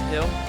안녕하세요.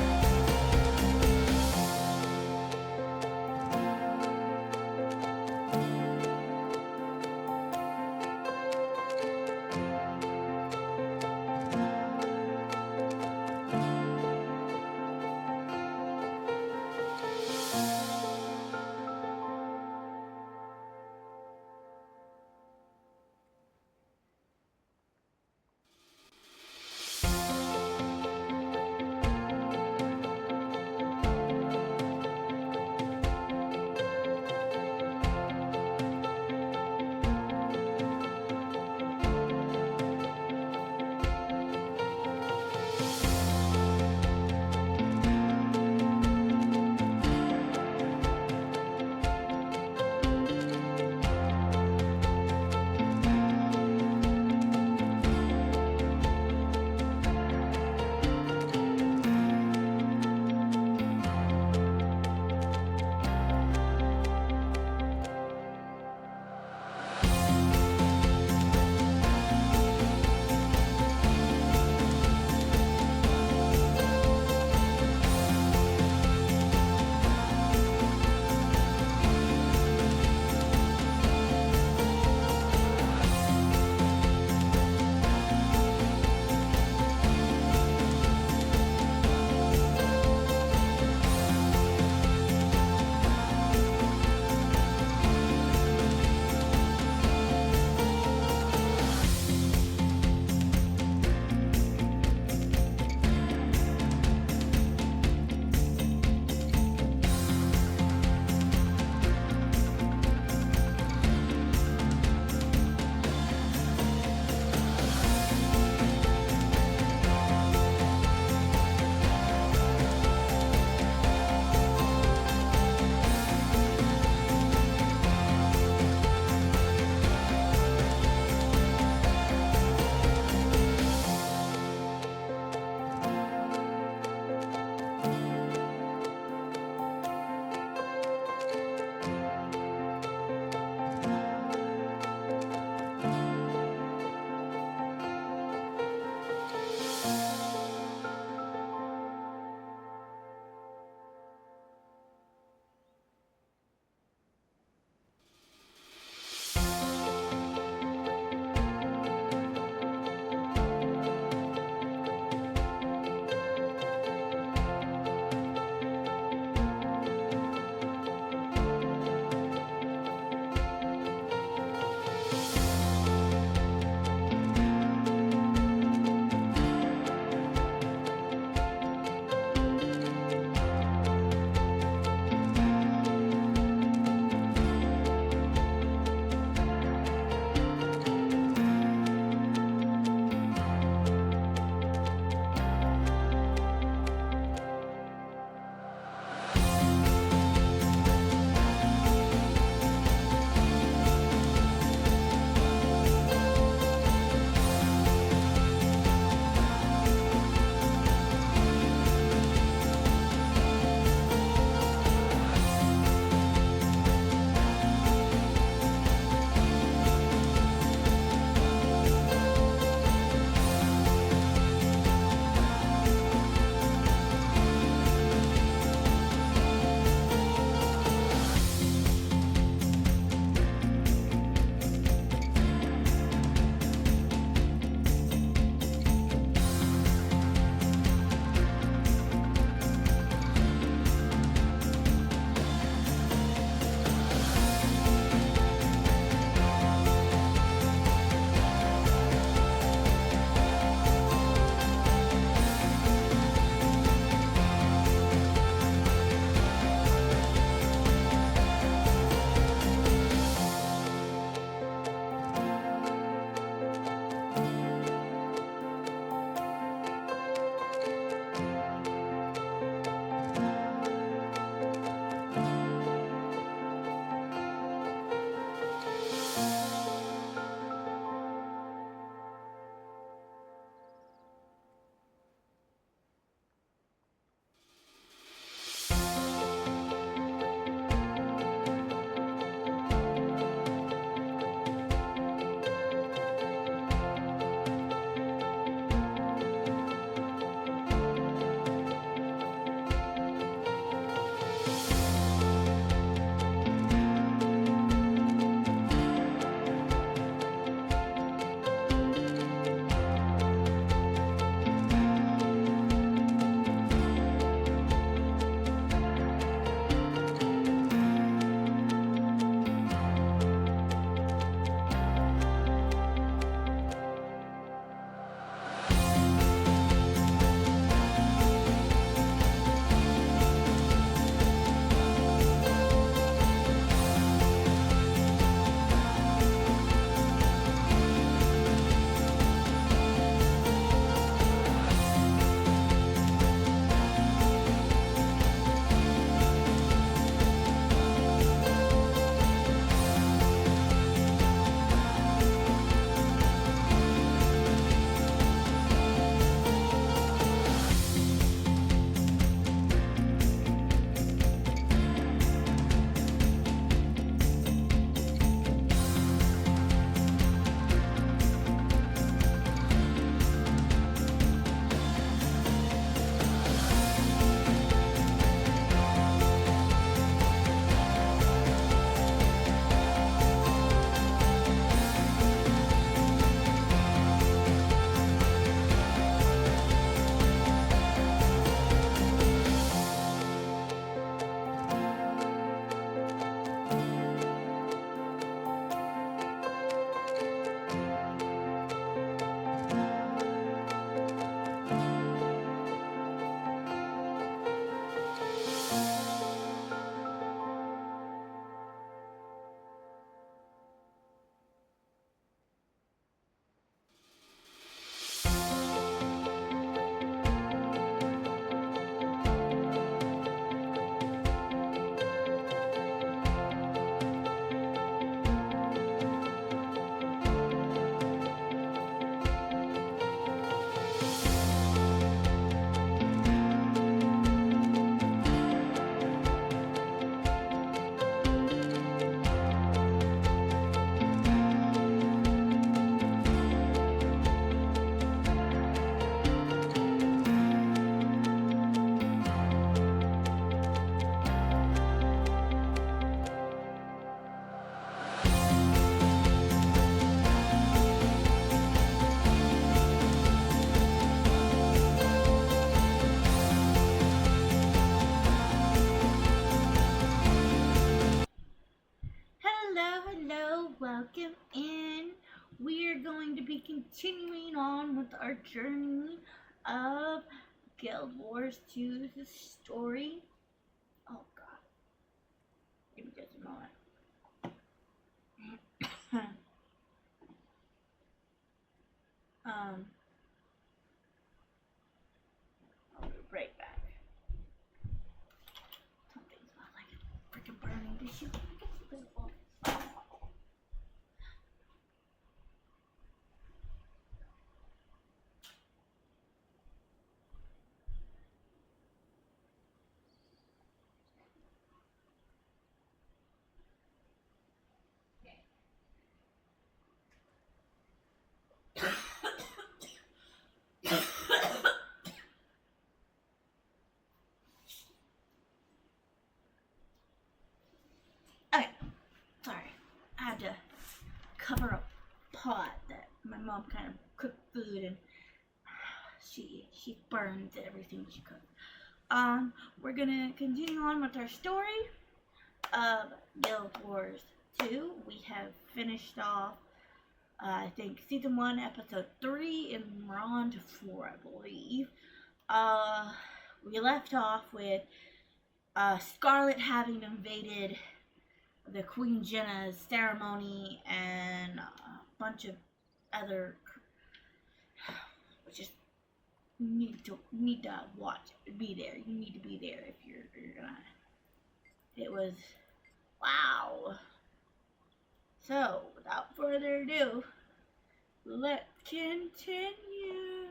Hello, welcome in. We're going to be continuing on with our journey of Guild Wars 2, the story. Oh god, give me just a moment. I'll be right back. Something smells like a freaking burning tissue. Okay, sorry. I had to cover a pot that my mom kind of cooked food and she burned everything she cooked. We're gonna continue on with our story of Guild Wars 2. We have finished off, I think, Season 1, Episode 3, and we're on to 4, I believe. We left off with Scarlet having invaded the Queen Jenna's ceremony and a bunch of other, just need to watch, be there. You need to be there if you're gonna. It was wow. So without further ado, let's continue.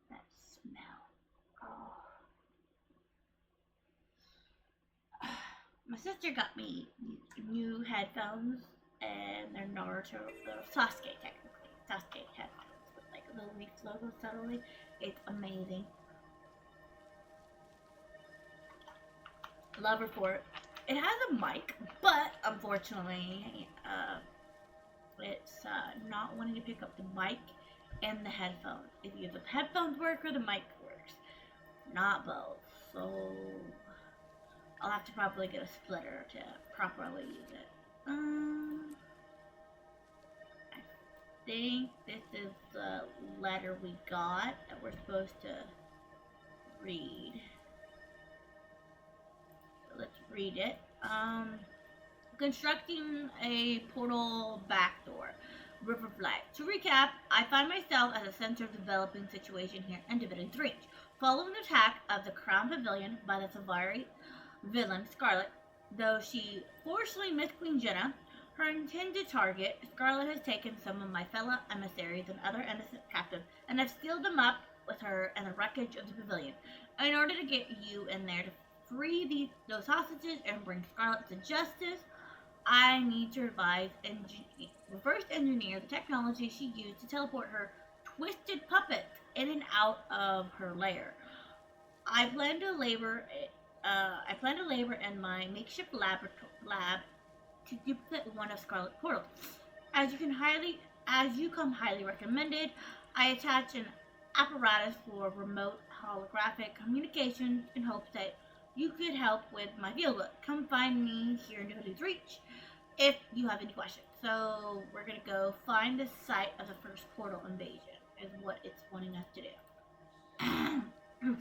That smell. Oh. My sister got me new headphones, and they're Naruto, they're Sasuke technically. Sasuke headphones with like the leaf logo subtly. It's amazing. Love her for it. It has a mic, but unfortunately, it's not wanting to pick up the mic and the headphones. Either the headphones work or the mic works. Not both. So I'll have to probably get a splitter to properly use it. I think this is the letter we got that we're supposed to read. So let's read it. Constructing a portal backdoor. River Flight. To recap, I find myself at the center of the developing situation here in Division 3. Following the attack of the Crown Pavilion by the Savari villain Scarlet, though she forcefully missed Queen Jenna, her intended target, Scarlet has taken some of my fellow emissaries and other innocent captives and have sealed them up with her and the wreckage of the pavilion. In order to get you in there to free those hostages and bring Scarlet to justice, I need to reverse engineer the technology she used to teleport her twisted puppets in and out of her lair. I plan to labor in my makeshift lab to duplicate one of Scarlet's portals. As you come highly recommended, I attach an apparatus for remote holographic communications in hopes that you could help with my fieldwork. Come find me here in Division's Reach if you have any questions. So we're gonna go find the site of the first portal invasion, is what it's wanting us to do.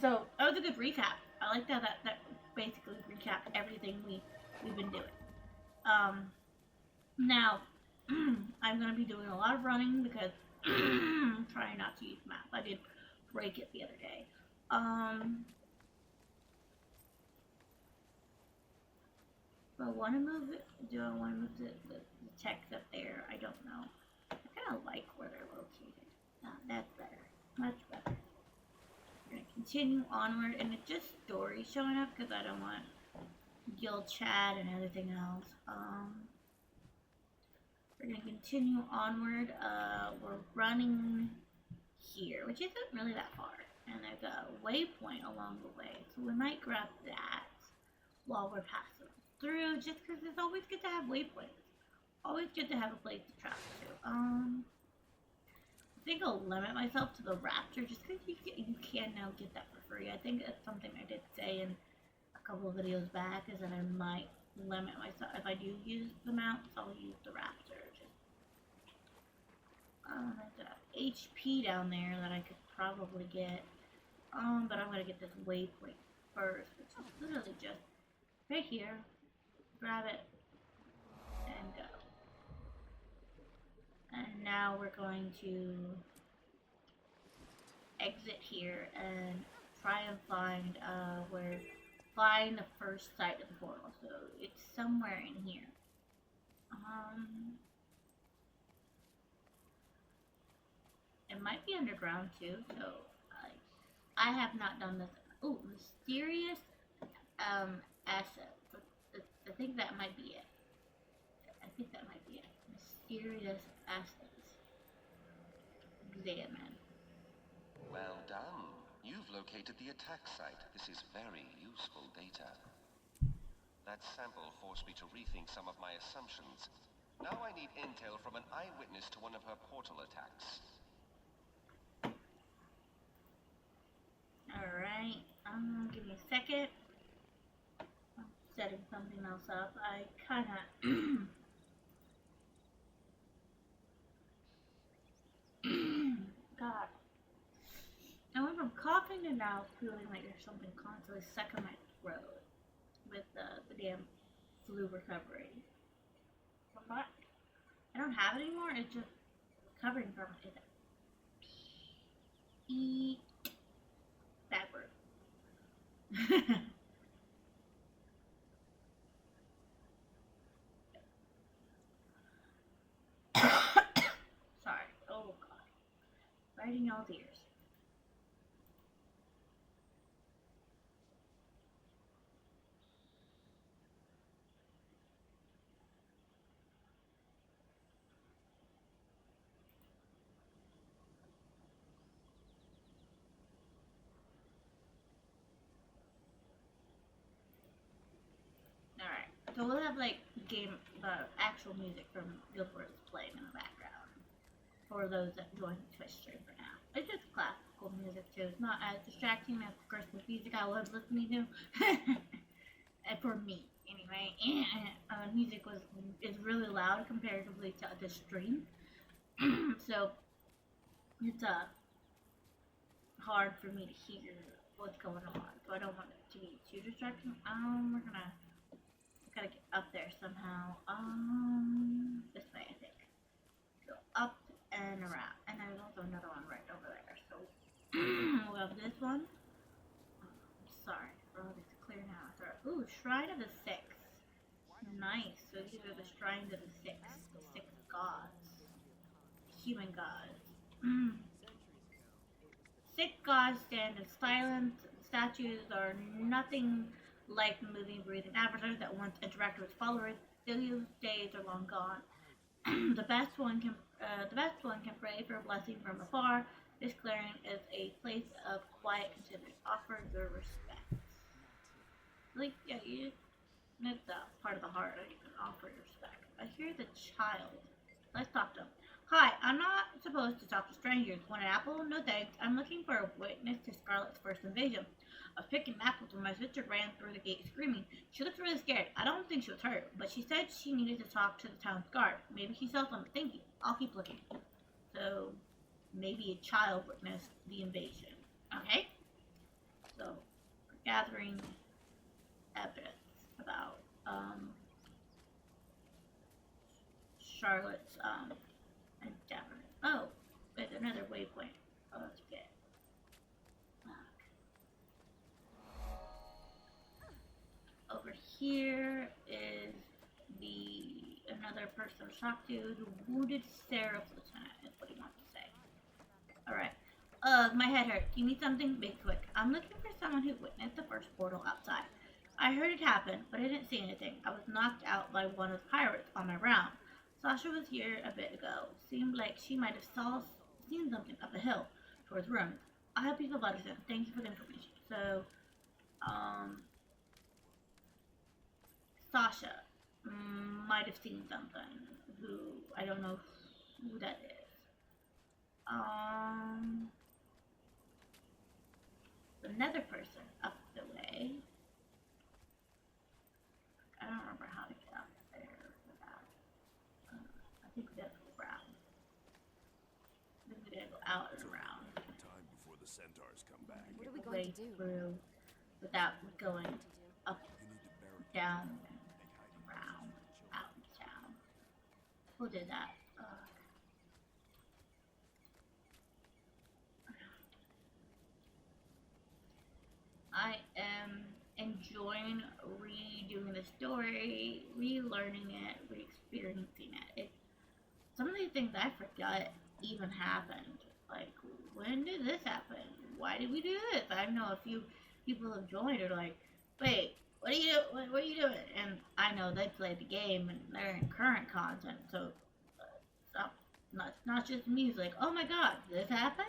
So that was a good recap. I like that basically recapped everything we've been doing. Now I'm gonna be doing a lot of running because I'm trying not to use map. I did break it the other day. Do I want to move it? Do I want to move the text up there? I don't know. I kind of like where they're located. That's better. Much better. We're going to continue onward, and it's just story showing up because I don't want guild chat and everything else. We're going to continue onward. We're running here, which isn't really that far. And there's a waypoint along the way, so we might grab that while we're passing through, just because it's always good to have waypoints. always good to have a place to travel to. I think I'll limit myself to the Raptor just because you can now get that for free. I think that's something I did say in a couple of videos back, is that I might limit myself. If I do use the mounts, I'll use the Raptor. There's a HP down there that I could probably get. But I'm gonna get this waypoint first, which is literally just right here. Grab it and go. And now we're going to exit here and try and find find the first site of the portal. So it's somewhere in here. It might be underground too, so I have not done this. Oh, mysterious asset. I think that might be it. I think that might be it. Mysterious assets. Examine. Well done. You've located the attack site. This is very useful data. That sample forced me to rethink some of my assumptions. Now I need intel from an eyewitness to one of her portal attacks. Alright, give me a second. I'm setting something else up. I kinda God. I went from coughing to now feeling like there's something constantly stuck in my throat with the damn flu recovery. I don't have it anymore, it's just covering for my bad word. Sorry. Oh god. Right in y'all's ears. Alright. So we'll have like actual music from Guild Wars playing in the background for those that join the Twitch stream for now. It's just classical music too. It's not as distracting as the Christmas music I was listening to. For me, anyway. And music is really loud comparatively to the stream, so it's hard for me to hear what's going on. So I don't want it to be too distracting. Gotta get up there somehow. This way, I think. Go up and around. And there's also another one right over there. So we'll have this one. Sorry for all this to clear now. Ooh, Shrine of the Six. Nice. So these are the shrines of the six gods. Human gods. Six gods stand in silence. Statues are nothing like the moving, breathing avatars that once interacted with followers. Those days are long gone. The best one can pray for a blessing from afar. This clearing is a place of quiet consideration. Offer your respect. Like, yeah, it's part of the heart that you can offer your respect. I hear the child. Let's talk to him. Hi, I'm not supposed to talk to strangers. Want an apple? No thanks. I'm looking for a witness to Scarlet's first invasion. I was picking apples when my sister ran through the gate screaming. She looked really scared. I don't think she was hurt, but she said she needed to talk to the town's guard. Maybe she saw something. Thank you. I'll keep looking. So, maybe a child witnessed the invasion. Okay? So, we're gathering evidence about Charlotte's endeavor. Oh, there's another waypoint. Oh, let's get. Over here is another person to talk to. The wounded Seraph Lieutenant is what he wants to say. Alright. My head hurts. You need something? Be quick. I'm looking for someone who witnessed the first portal outside. I heard it happen, but I didn't see anything. I was knocked out by one of the pirates on my round. Sasha was here a bit ago. Seemed like she might have seen something up a hill towards ruins. I hope you feel better soon. Thank you for the information. So, Sasha might have seen something. who I don't know who that is. Another person up the way. I don't remember how to get up there without. I think we gotta go around. I think we gotta go out and around. Time before the centaurs come back. What are we going to do? Through without going up, You need to barricade down, the front, make hiding around, places for out, down. Who did that? I am enjoying redoing the story, relearning it, re-experiencing it. Some of these things I forgot even happened. Like, when did this happen? Why did we do this? I know a few people have joined are like, wait, what are you doing? And I know they played the game and they're in current content, so not just music. Oh my god, this happened?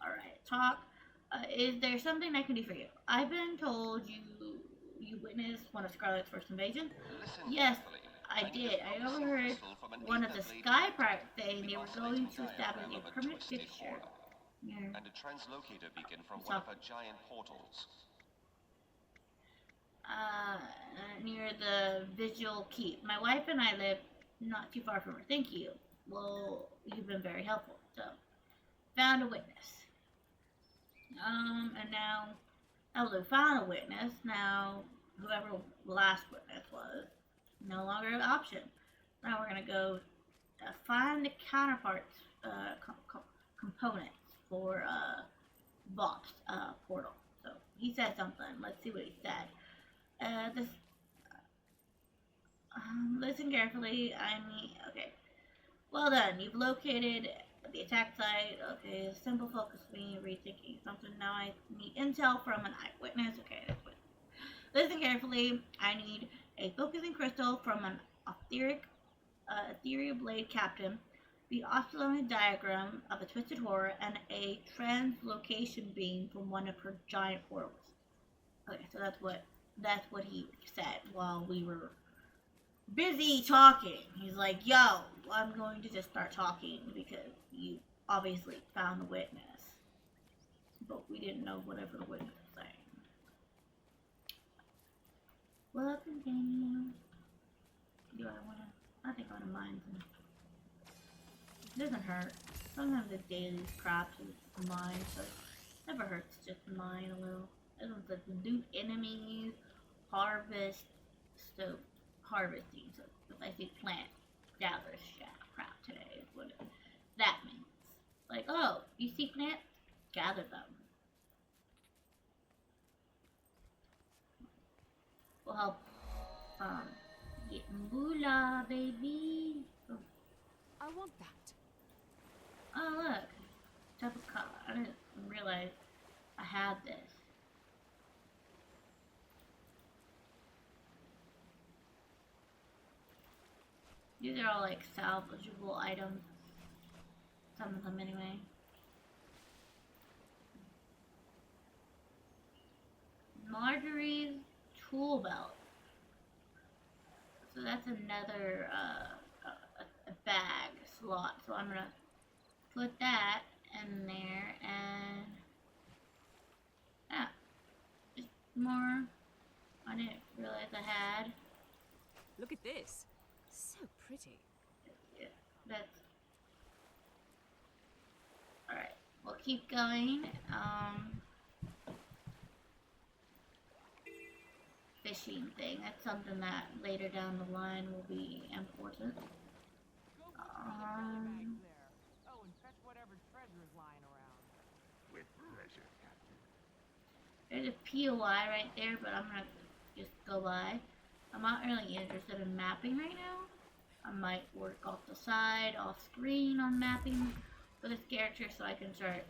Alright, talk. Is there something I can do for you? I've been told you witnessed one of Scarlet's first invasions. Listen Yes, carefully. I need did. a I focusing overheard crystal from an one of the ether blade Sky detector, Pirate saying the they were oscillating going to establish diagram a of a permanent twisted fixture aura, near and a translocator beacon from So- one of her giant portals. near the Vigil Keep. My wife and I live not too far from her. Thank you. Well, you've been very helpful. So, found a witness. And now we found a witness. Now, whoever the last witness was, no longer an option. Now we're gonna go find the counterparts, components for Bob's portal. So he said something. Let's see what he said. This. Listen carefully. Okay. Well done. You've located the attack site. Okay. Simple focus me. Rethinking something. Now I need intel from an eyewitness. Okay. That's what. Listen carefully. I need a focusing crystal from an ethereal blade captain, the oscillating diagram of a twisted horror, and a translocation beam from one of her giant portals. Okay, so that's what he said while we were busy talking. He's like, "Yo, I'm going to just start talking because you obviously found the witness, but we didn't know whatever the witness was saying." Well, continue. Do I wanna? I think I wanna mine some. It doesn't hurt. Sometimes the daily crops is mine, so it never hurts just mine a little. This one says loot enemies, harvest, so harvesting. So if I see plant, gather crap today is what that means. Like, oh, you see plants? Gather them. Will help get moolah, baby. Oh, I want that. oh look. Type of color. I didn't realize I had this. These are all like salvageable items. Some of them anyway. Marjorie's tool belt. So that's another a bag slot. So I'm gonna put that in there and yeah, just more. I didn't realize I had. Look at this. So pretty. Yeah, that's all right. We'll keep going. Fishing thing. That's something that later down the line will be important. Oh, and fetch whatever treasure is lying around. With pleasure, Captain. There's a POI right there, but I'm gonna just go by. I'm not really interested in mapping right now. I might work off the side, off screen on mapping for this character so I can start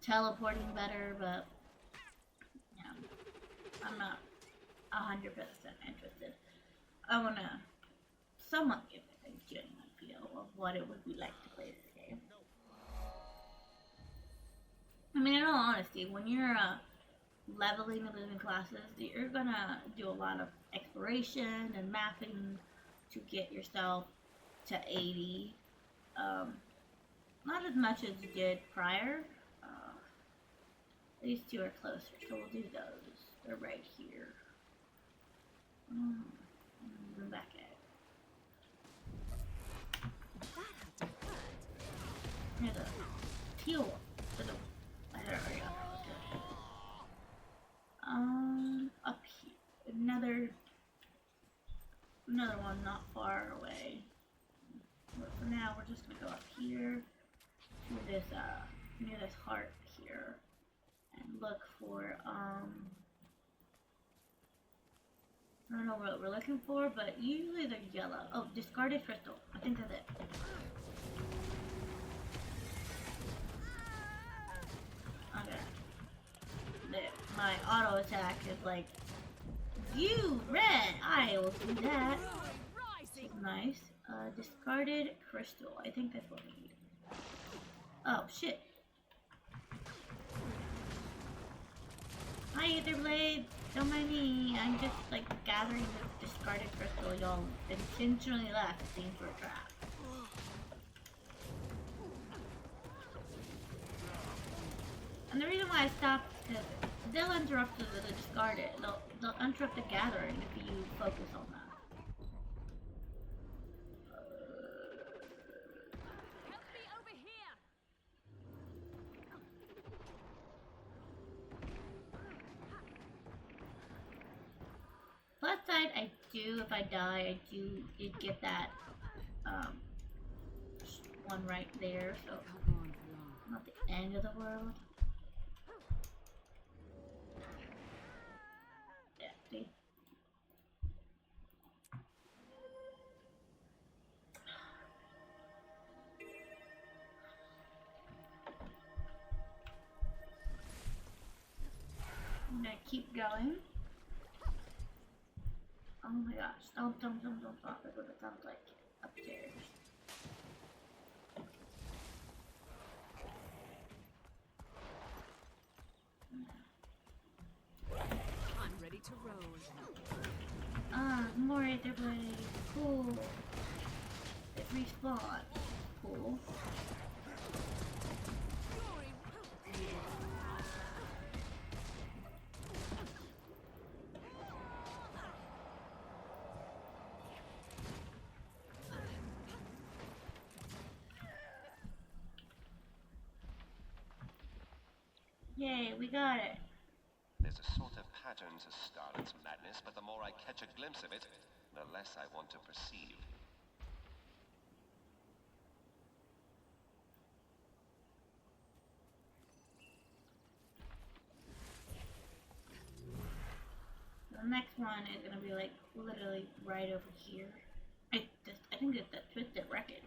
teleporting better, but yeah, I'm not 100% interested. I wanna somewhat give it a genuine feel of what it would be like to play this game. I mean, in all honesty, when you're leveling and moving classes, you're gonna do a lot of exploration and mapping to get yourself to 80. Not as much as you did prior. These two are closer, so we'll do those. They're right here. Move back at That had to hurt. near the teal one. There we go. Up here. Another one not far away. But for now, we're just gonna go up here to this, near this heart here, and look for, I don't know what we're looking for, but usually they're yellow. Oh, discarded crystal. I think that's it. Okay. My auto attack is like, you, red, I will do that. Nice. Discarded crystal. I think that's what we need. Oh, shit. Hi, Etherblade. Don't mind me. I'm just, like, gathering the discarded crystal y'all intentionally left seems for a trap. And the reason why I stopped is because they'll interrupt the discarded. They'll interrupt the gathering if you focus on that. Help me over here. Plus side, if I die, I did get that, one right there, so Can't go on for long. not the end of the world. Yeah, see? I'm gonna keep going. Oh my gosh, don't, that's what it sounds like upstairs. I'm ready to roll. More Etherblade, cool. It respawned, cool. Yay, we got it. There's a sort of pattern to Scarlet's madness, but the more I catch a glimpse of it, the less I want to perceive. The next one is gonna be like literally right over here. I think it's the Twisted Wreckage.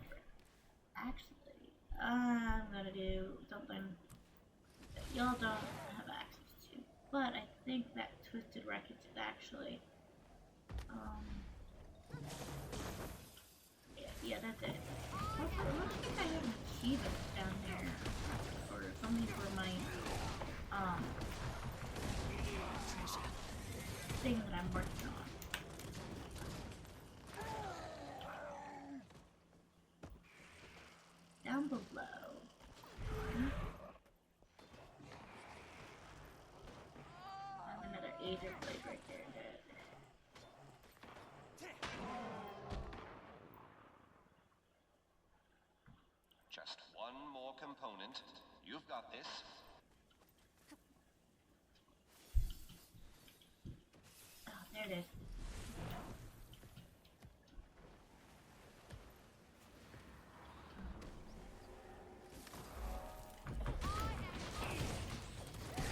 Actually, I'm gonna do something that y'all don't have access to, but I think that Twisted Wreckage is actually, yeah, that's it. Also, it looks like I have an achievement down there, or something for my, thing that I'm working on. Down below. And another Aether Blade right there. Just one more component. You've got this. Oh, there it is.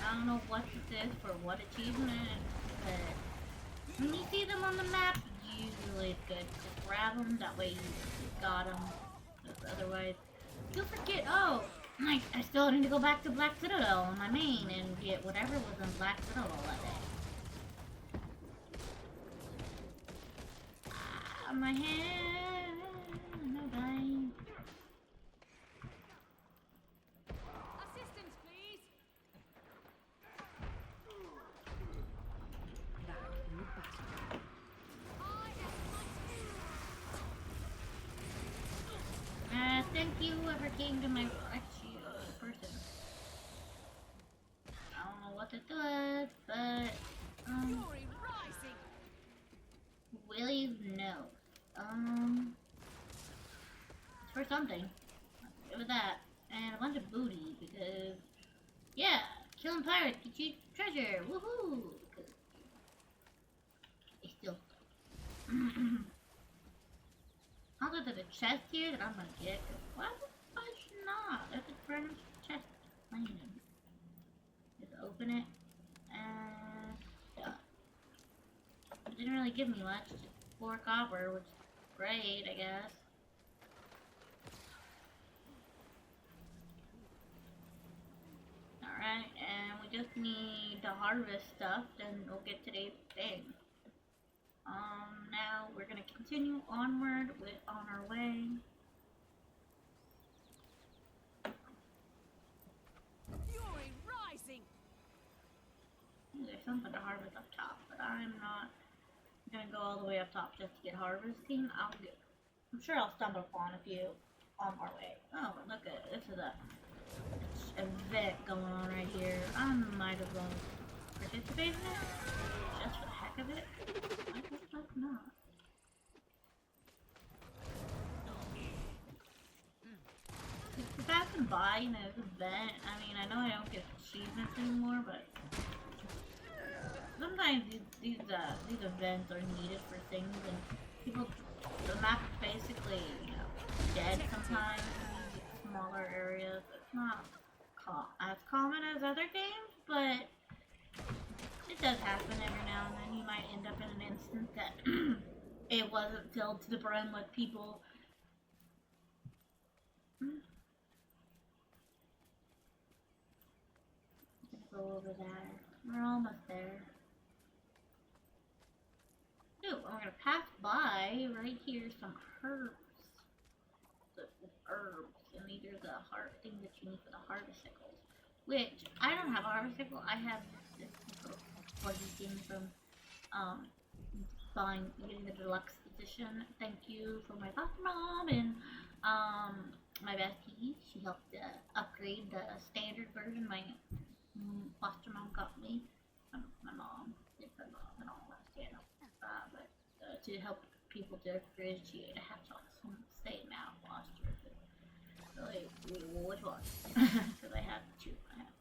I don't know what this is for what achievement, but when you see them on the map, usually it's good. Just grab them, that way you got them. Otherwise, you'll forget, oh, I still need to go back to Black Citadel on my main and get whatever was in Black Citadel that day. Ah, my head, no dying. Assistance, please. Back in the battle. I am mighty. Yeah, thank you whoever came to my rescue person. I don't know what it does, but Fury rising. Willie's nose. It's for something. Give it that. And a bunch of booty because yeah, killing pirates gets you treasure. Woohoo! It's still also there's a chest here that I'm gonna get. Why the fudge not? There's a random chest laying. Just open it and done. It didn't really give me much. Just 4 copper, which is great, I guess. Alright, and we just need to harvest stuff, then we'll get today's thing. Now we're gonna continue onward on our way. Fury rising. There's something to harvest up top, but I'm not gonna go all the way up top just to get harvesting. I'm sure I'll stumble upon a few on our way. Oh, look at this is a event going on right here. I might as well participate in it just for the heck of it. Why the fuck not? If passing by, you know, this event, I mean, I know I don't get achievements anymore, but sometimes these events are needed for things, and people, the map is basically, you know, dead sometimes in these smaller areas. It's not as common as other games, but it does happen every now and then. You might end up in an instance that it wasn't filled to the brim with people. Go over there. We're almost there. Ooh, I'm gonna pass by right here some herbs. Herbs, and these are the things that you need for the harvesticles. Which I don't have a harvesticle. I have this little buggy thing from getting the deluxe edition. Thank you for my foster mom and my bestie. She helped upgrade the standard version. My foster mom got me. My mom did her mom and all that, you know. But to help people to appreciate, I have to say now foster. Which one? Because I have 2. I have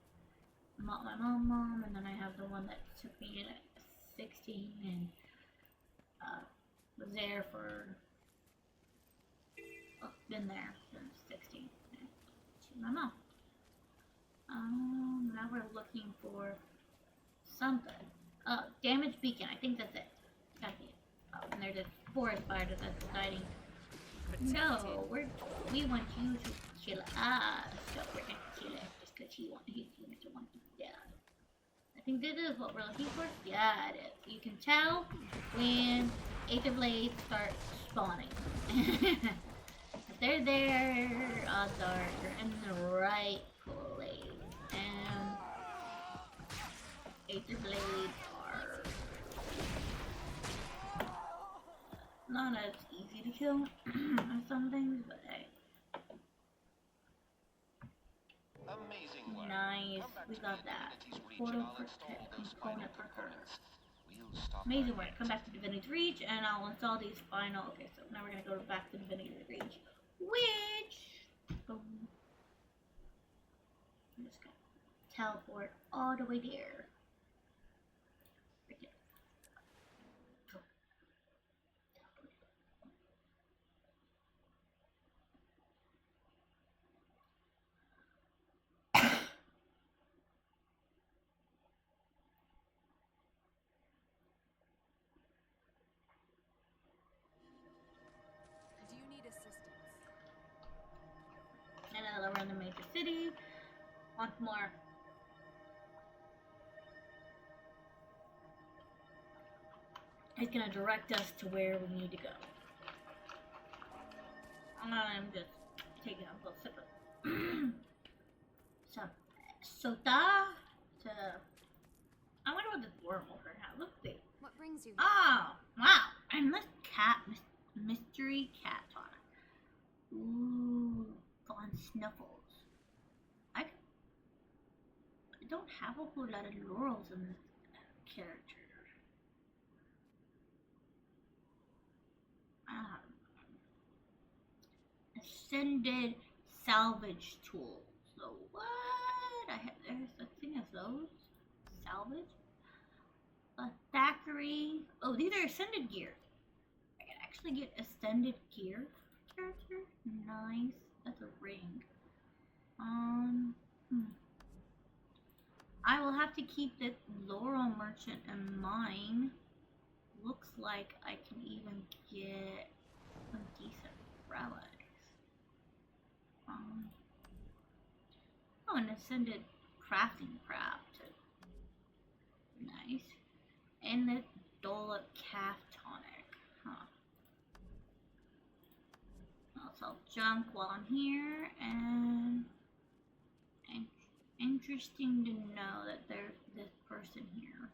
my mom, and then I have the one that took me in at 16 and was there for been there since 16. And she's my mom. Now we're looking for something. Damaged beacon. I think that's it. Gotta be it. Oh, and there's a forest fire that's deciding. No, we want you to kill us, so we're gonna kill it just because he wants to die. I think this is what we're looking for. Yeah, it is. You can tell when Aether Blades start spawning. If they're there, odds are you're in the right place. And Aether Blades are not as easy to kill as some things, but hey. Amazing work. Nice, Come back we to got the that. Divinity's Reach Portal and I'll for install those final component for her. components. We'll stop Amazing by work. Come back to Divinity's Reach and I'll install these final. Okay, so now we're gonna go back to Divinity's Reach, which boom. I'm just gonna teleport all the way there. Right there. Boom. Teleport. Do you need assistance? And then around the major city. Once more. It's gonna direct us to where we need to go. I'm just taking a little sip of some soda to. I wonder what this worm over now. Let's see. What brings you here? Oh, wow. And this cat, mystery cat talk. Ooh. Snuffles. I don't have a whole lot of laurels in this character. Ascended salvage tool. So what? There's a thing as those salvage. A Thackeray. Oh, these are ascended gear. I can actually get ascended gear character. Nice. That's a ring. I will have to keep this Laurel Merchant in mind. Looks like I can even get some decent relics. Oh, an ascended crafting craft. Nice. And the Dola calf tonic. Huh. I'll sell junk while I'm here, and interesting to know that there's this person here.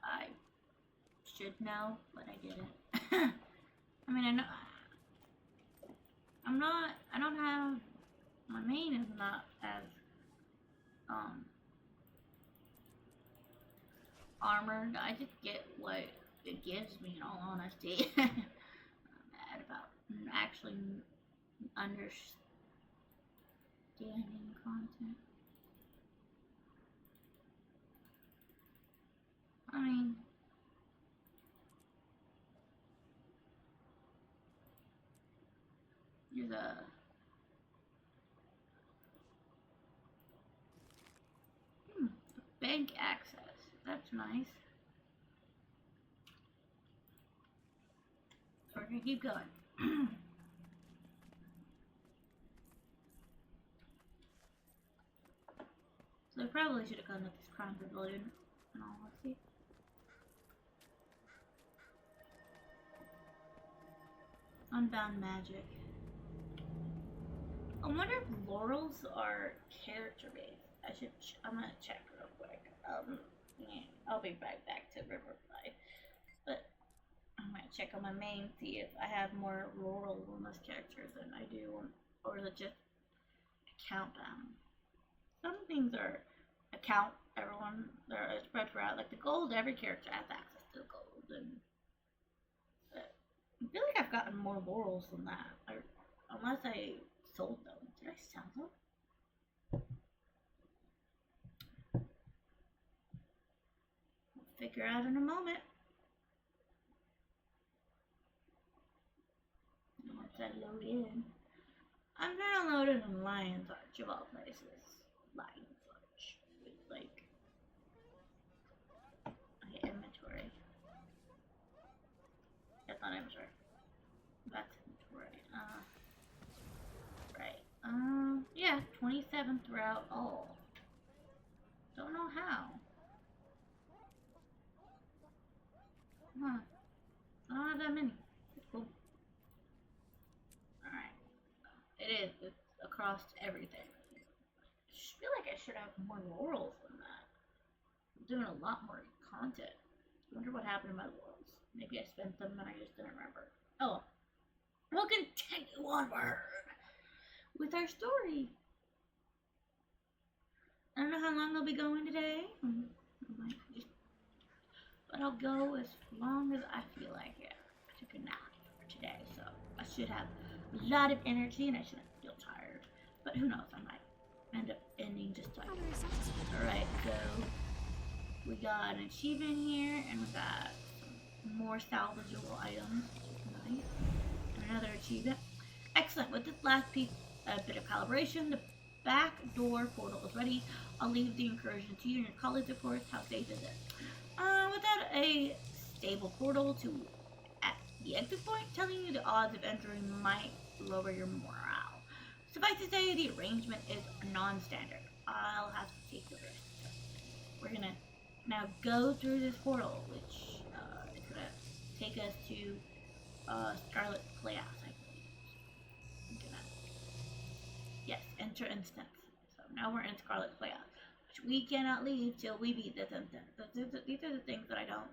I should know, but I didn't. I mean, I know. I don't have, my main is not as, armored. I just get what it gives me, in all honesty. I'm mad about actually understanding content. I mean, there's a bank access. That's nice. We're gonna keep going. So I probably should have gone with this crime pavilion, in all honesty. Unbound magic. I wonder if laurels are character based. I'm gonna check real quick. Yeah, I'll be right back to Riverfly. But I'm gonna check on my main, see if I have more laurels on this character than I do or is it just account bound. Some things are account, everyone, they're spread throughout. Like the gold, every character has access to the gold. And I feel like I've gotten more laurels than that. Unless I sold them. Did I sell them? We'll figure out in a moment. Once I load in. I'm trying to load it in Lion's Arch of all places. Lion's Arch. With like okay, inventory. That's not inventory. That's inventory. Right. Yeah, 27 throughout all. Don't know how. Huh. I don't have that many. It's cool. Alright. It is. It's across everything. I feel like I should have more laurels than that. I'm doing a lot more content. I wonder what happened to my laurels. Maybe I spent them and I just didn't remember. Oh. We'll continue onward with our story. I don't know how long I'll be going today. But I'll go as long as I feel like it. I took a nap for today, so I should have a lot of energy and I shouldn't feel tired. But who knows, I might end up ending just like it. Alright, so we got an achievement here and we got some more salvageable items, which is nice. And another achievement. Excellent. With this last piece, a bit of calibration, the back door portal is ready. I'll leave the incursion to you and your colleagues, of course. How safe is it? Without a stable portal to at the exit point, telling you the odds of entering might lower your morale. Suffice to say, the arrangement is non-standard. I'll have to take the risk. We're gonna now go through this portal, which is gonna take us to Scarlet Playhouse, I believe. Yes, enter instance. So now we're in Scarlet Playhouse, which we cannot leave till we beat this instance. These are the things that I don't.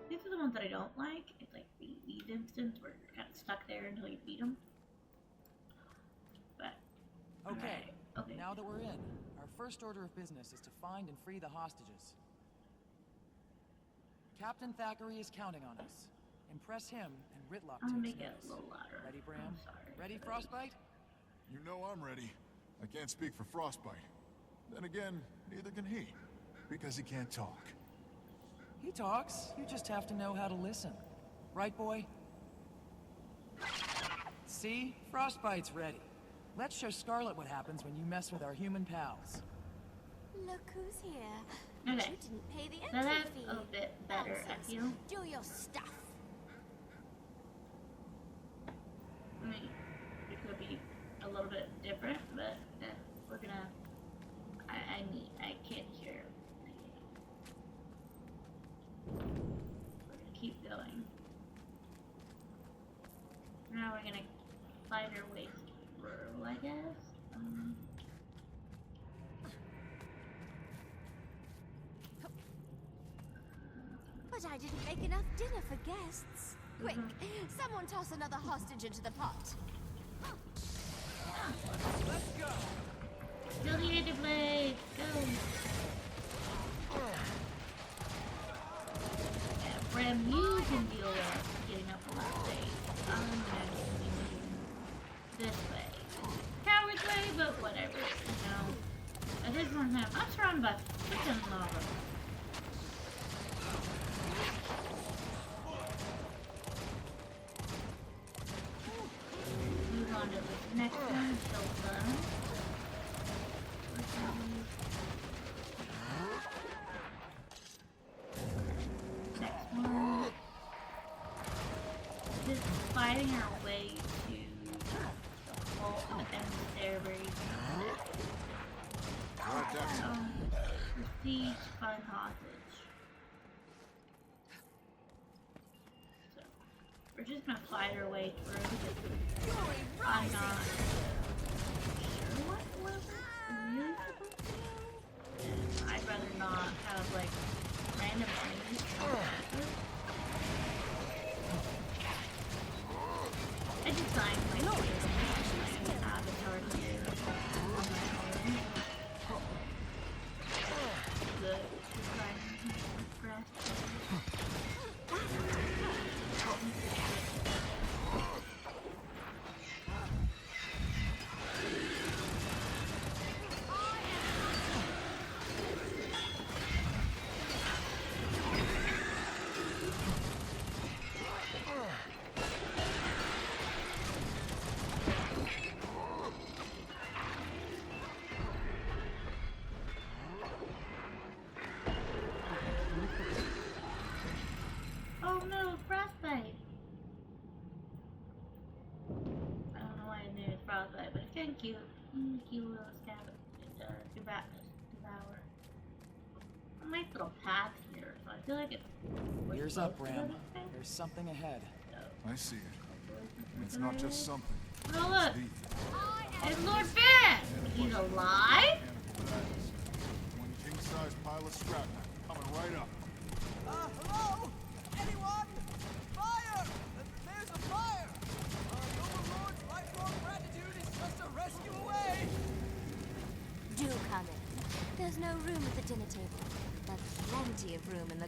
These are the ones that I don't like. It's like these instances where you're kind of stuck there until you beat them. Okay. Okay. Now that we're in, our first order of business is to find and free the hostages. Captain Thackeray is counting on us. Impress him, and Ritlock I'm gonna takes make it notice. a little louder. Ready, Bram? I'm sorry. Ready, Frostbite? You know I'm ready. I can't speak for Frostbite. Then again, neither can he. Because he can't talk. He talks. You just have to know how to listen. Right, boy? See? Frostbite's ready. Let's show Scarlet what happens when you mess with our human pals. Look who's here. Okay. You didn't pay the Now entry that's fee. a bit better, I Nonsense. feel. Do your stuff. I mean, it could be a little bit different, but we're gonna. I can't hear. We're gonna keep going. Now we're gonna find our way through, I guess. But I didn't make enough dinner for guests. Quick, someone toss another hostage into the pot. Let's go! Affiliated blade, go! Yeah, Bram, you can deal with getting up a little late. I'm gonna be this way. Coward's way, but whatever, you know. At this point in time, I'm surrounded by freaking lava. Move on to the next one, still done. Next one. Just fighting our way to the vault and the stairways. Prestige, find hostage. So, we're just gonna fight our way through. I'm not sure what we're really supposed to do. I'd rather not have like random enemies come at us. I designed my avatar here on my own. The design press. Oh no, frostbite! I don't know why I knew it's frostbite, but it's kind of cute. Cute little devour. A nice little path here, so I feel like it's. Ears up, Bram. There's something ahead. I see it. And it's not just something. Oh look! It's It's Lord Van! He's alive? one king-sized pile of shrapnel coming right up. Hello? Anyone? Fire! There's a fire! The Overlord's lifelong gratitude is just a rescue away! Do come in. There's no room at the dinner table, but plenty of room in the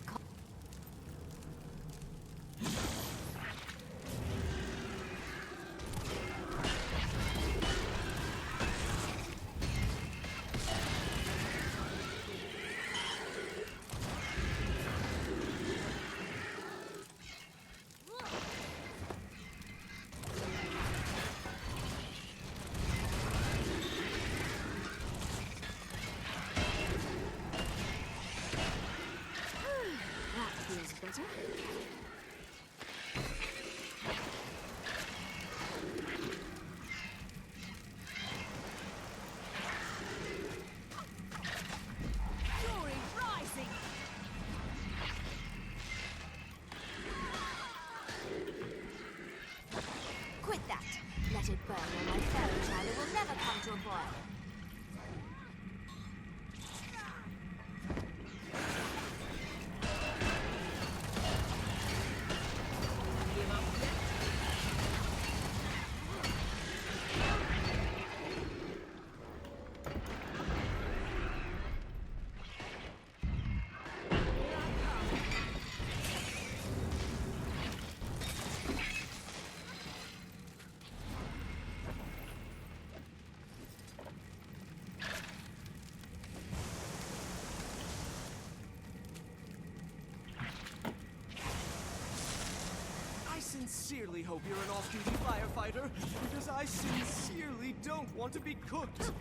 That feels better. Fury rising! Quit that. Let it burn, or my fellow child will never come to a boil. sincerely hope you're an off-duty firefighter, because I sincerely don't want to be cooked.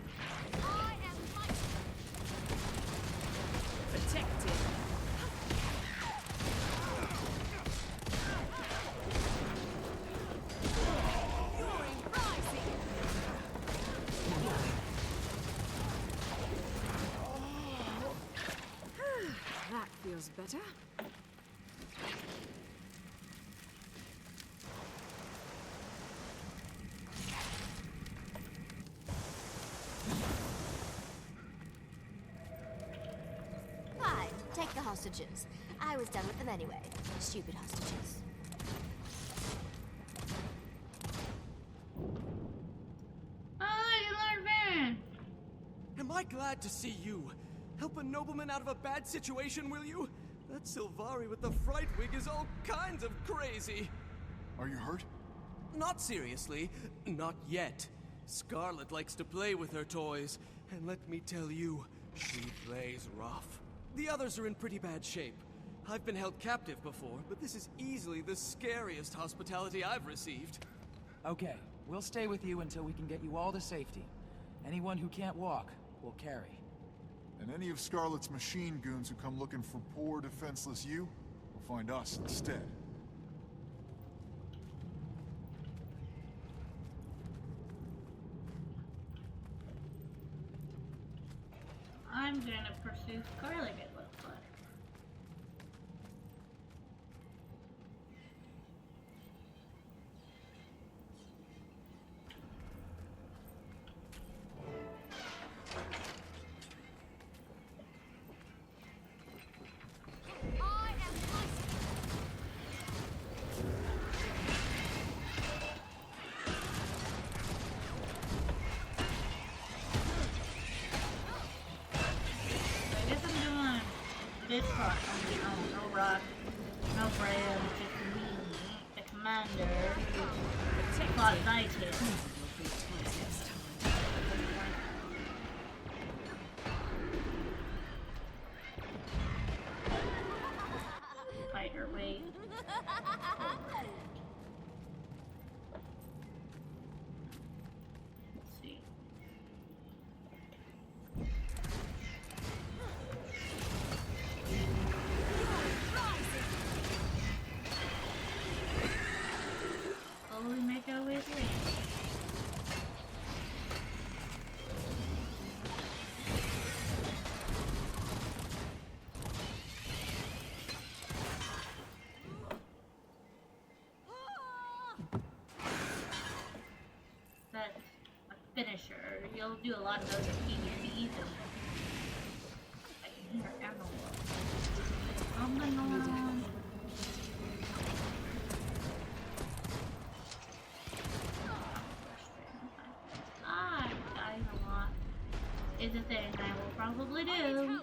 I am mighty. Protected. Fury rising. That feels better. Fine, take the hostages. I was done with them anyway. Stupid hostages. Oh, Lord Baron. Am I glad to see you? Help a nobleman out of a bad situation, will you? That Silvari with the fright wig is all kinds of crazy. Are you hurt? Not seriously. Not yet. Scarlet likes to play with her toys, and let me tell you, she plays rough. The others are in pretty bad shape. I've been held captive before, but this is easily the scariest hospitality I've received. Okay, we'll stay with you until we can get you all to safety. Anyone who can't walk, we'll carry. And any of Scarlet's machine goons who come looking for poor, defenseless you, will find us instead. I'm gonna pursue Scarlet, it looks like. I am mighty. I guess I'm doing this part only. Oh, no rock, no Bram, just me, the commander, who fought knighted. Fighter, wait. Let's see. Slowly make our way through. That's a finisher. You'll do a lot of those at PvPs and I can hear ammo. On. Dying a lot is a thing I will probably do. And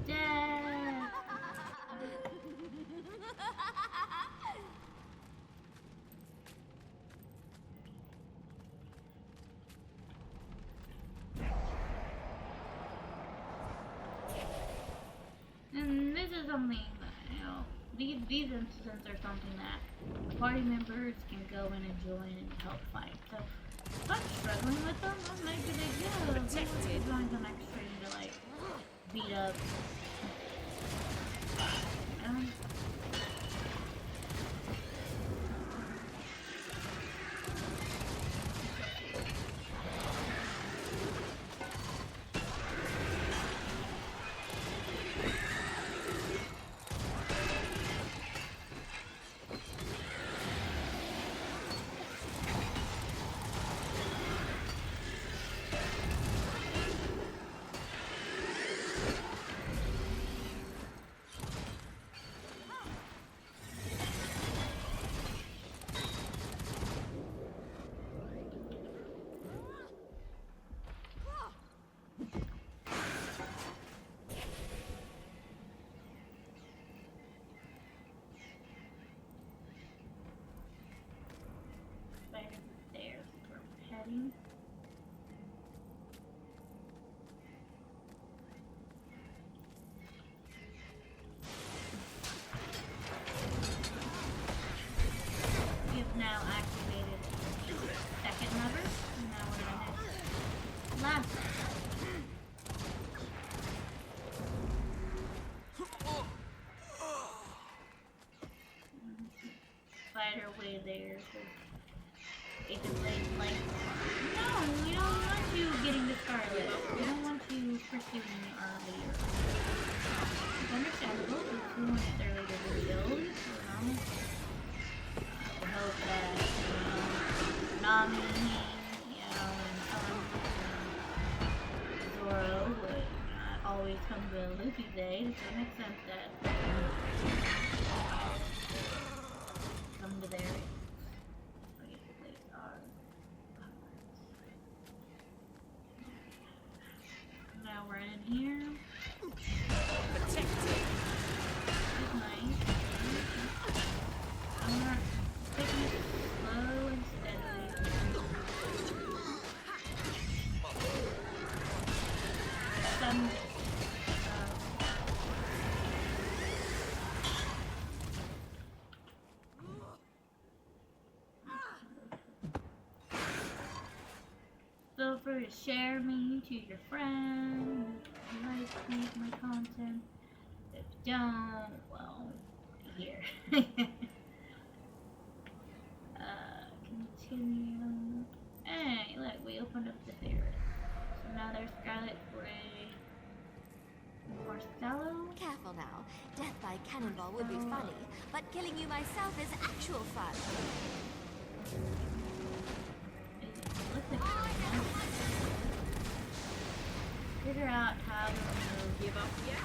death. And this is something that, these incidents are something that the party members can go in and join and help fight. So if I'm struggling with them, that might be a big deal. Protected. Join the next stream to like beat up. fight our way there. Agent Blade's like, no, we don't want you getting the Scarlet. We don't want you pursuing our leader. It's understandable because we want their leader revealed, you know. We hope that, Nami, and Zoro would not always come to Luffy's aid, so it makes sense that come to their aid. Now we're in here. Protected. Good night. I'm not taking it slow and steadily. Some, feel free to share me to your friends. If you like me, my content. If you don't, well, here. Continue. Hey, look, we opened up the theory. So now there's Scarlet Gray. Marcello? Careful now. Death by cannonball would be funny, but killing you myself is actual fun. Figure out how to remove. Give up yet?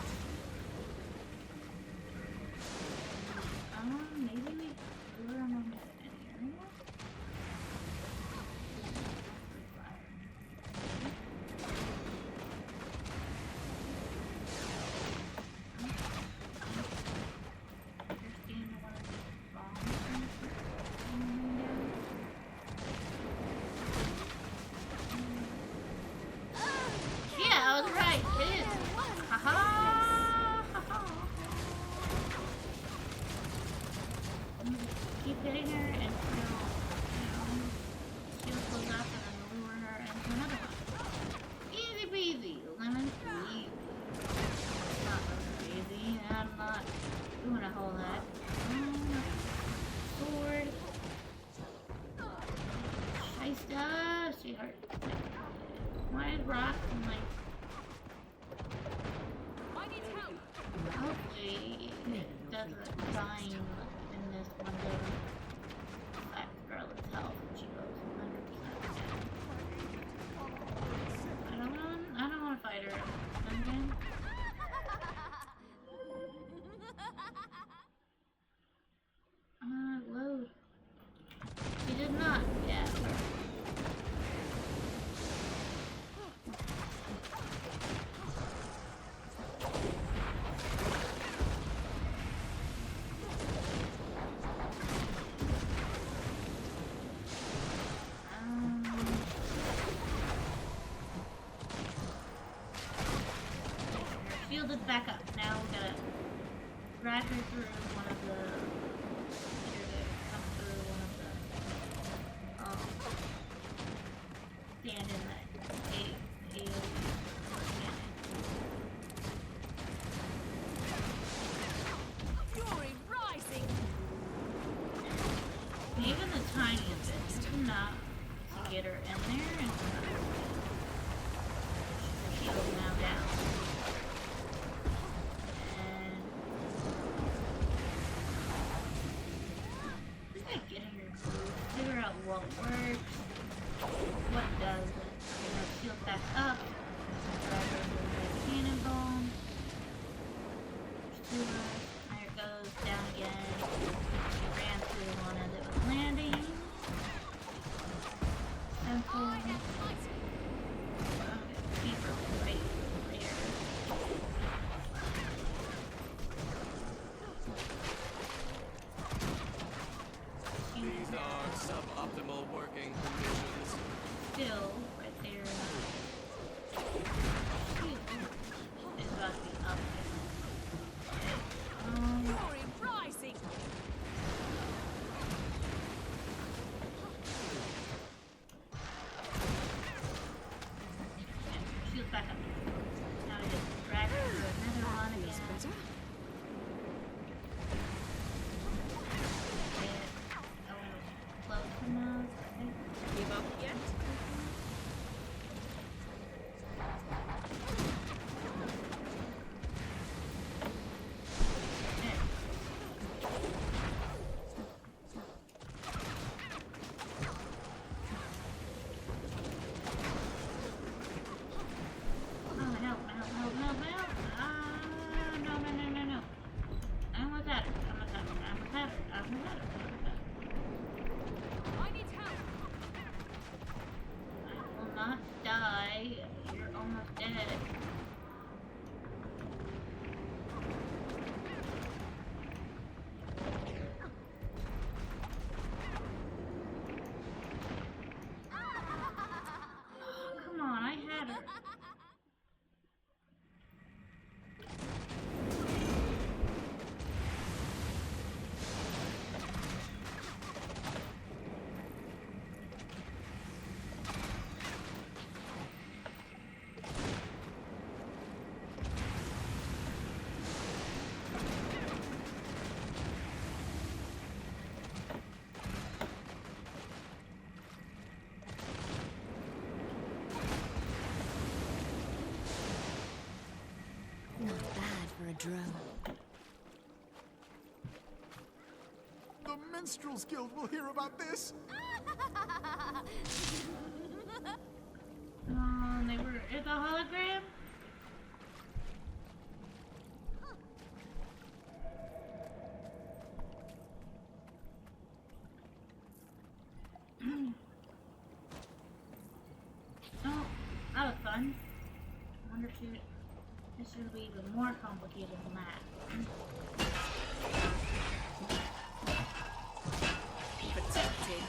Maybe we do remove an area. Yeah, I was right. It is. Haha. Keep hitting her until, she goes up and then lure her into another one. Easy peasy, lemon squeezy. Not really easy. I'm not doing a whole lot. Sword. Nice stuff, sweetheart. Why is rock and like? I need help. Hopefully it doesn't dying in this one doesn't affect Scarlet's health when she goes 100% down. I don't want to fight her again. Load. She did not. Yeah. Shielded back up. Now we gotta drag her through one of the. Come through one of the. Stand in that AOE. Fury rising. Even the tiniest bit is enough to get her in there and shield now down. And just like getting her groove, figure out what works, what doesn't. Get her shield back up, grab her with the cannonball. There's 2 left. There it goes, down again. Ran through the one as it was landing. Simple. drown. The Minstrels Guild will hear about this. They were. It's a hologram? Oh, that was fun. I wonder if this should be even more complicated than that. Protected.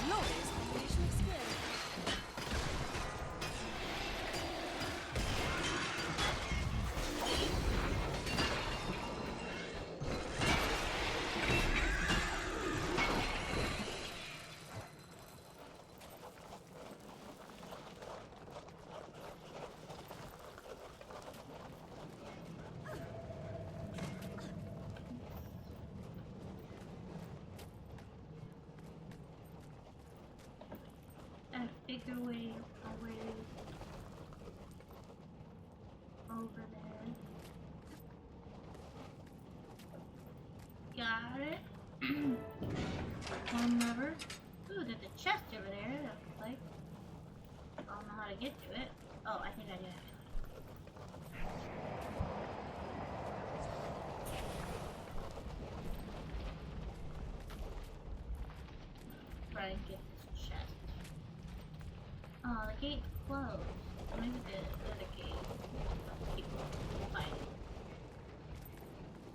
Glorious combination of skill. And figure way away over there. Got it. One lever. Ooh, there's a chest over there. That looks like. I don't know how to get to it. Oh, I think I did. Try and get this chest. Oh, the gate's closed. Maybe the other gate. Keep fighting.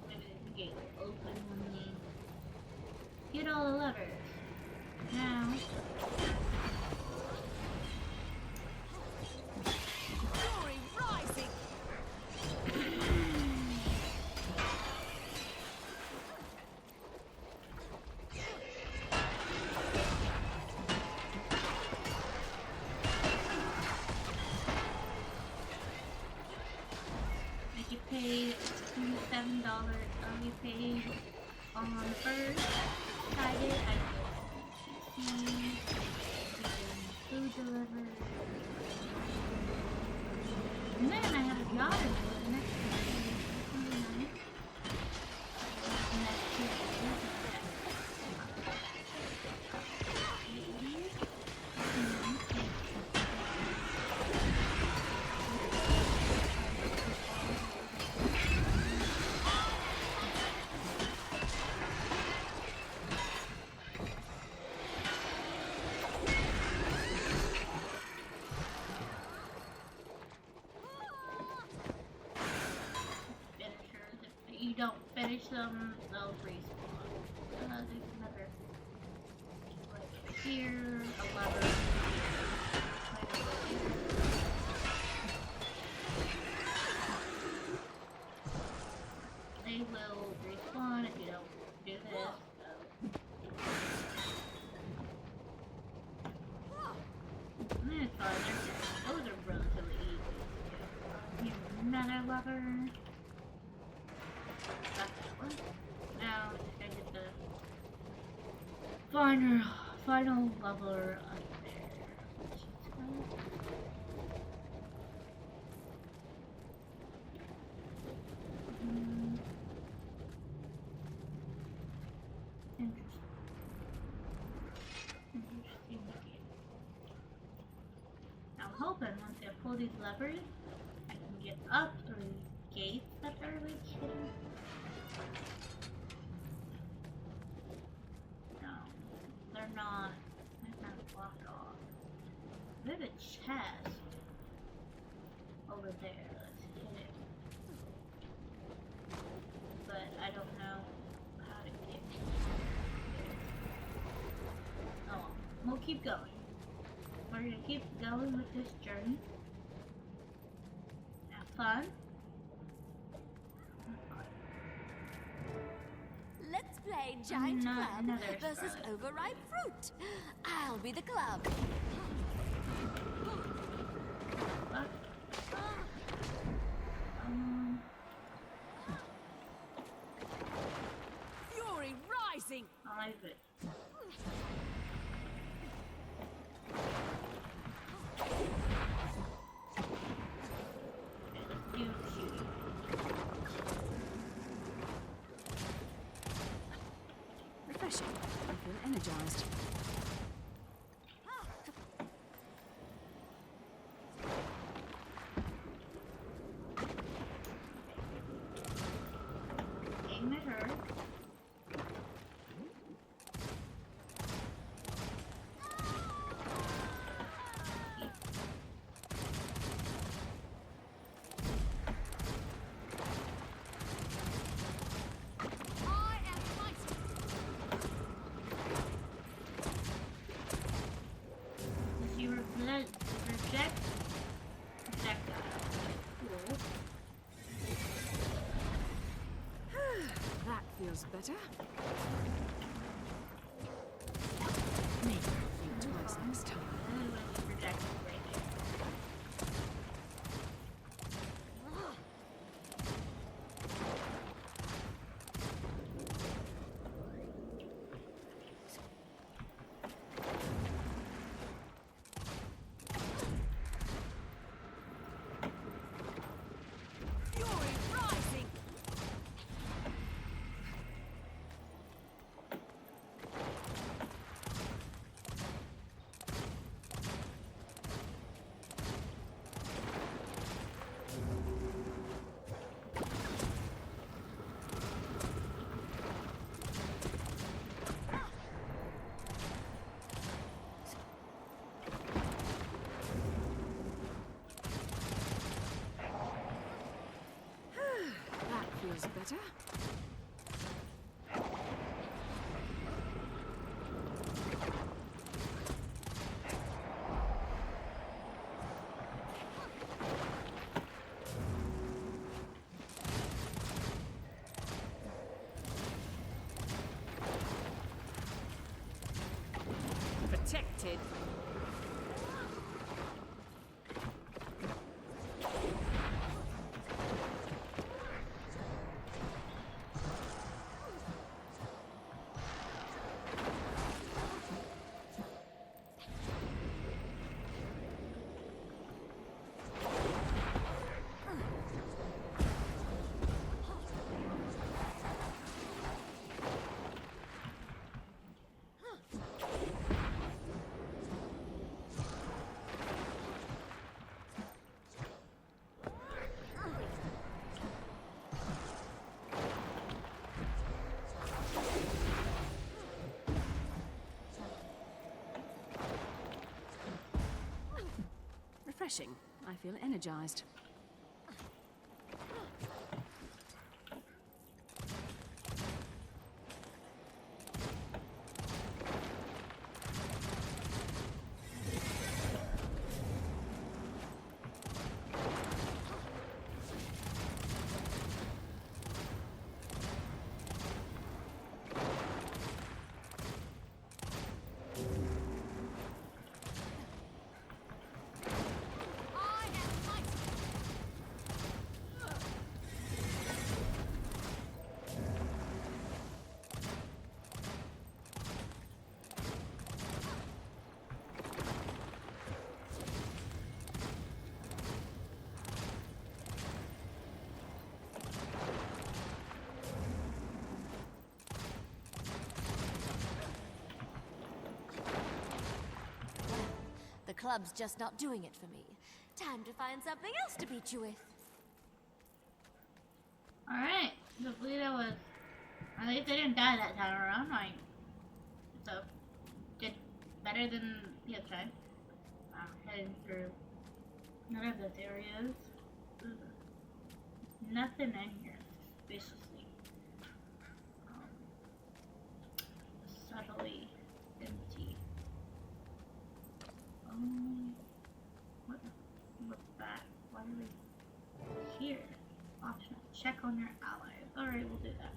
Maybe the gate will open when we get all the levers. Now. Glory rising. I get paid $27. I'll get paid on the first. I did. I get food delivered. And then I have a job to do the next day. And that's it. Finishers. If you don't finish them, they'll respawn. There's another right here, a lever. Right over here. They will respawn if you don't do this. And then it's fine. Those are relatively easy. Here's another lever. Got that one. Now I get the final lever up there. Interesting. Interesting looking. Now I'm hoping once I pull these levers, I can get up through these gates that they're like hidden. No, they're not. They're not blocked off. There's a chest over there. Let's hit it. But I don't know how to get it. Oh, well, we'll keep going. We're gonna keep going with this journey. Have fun. Let's play giant Not club another versus Scarlet. overripe fruit. I'll be the club. What? Fury rising! I like it. Okay, let's do shooting. Refreshing. I feel energized. Aim at her. I am mighty. Does she reject projectile? Cool. That feels better. Make her think twice next time. Really want to project right there. Fury rising! That feels better. Protected. Refreshing. I feel energized. I am mighty. The club's just not doing it for me. Time to find something else to beat you with. Alright, hopefully that was, at least I didn't die that time around. So, did better than the other time. Heading through none of those areas. Ugh. Nothing in here, suspiciously. Subtly empty. What's that? Why are we here? Optional. Check on your allies. Alright, we'll do that.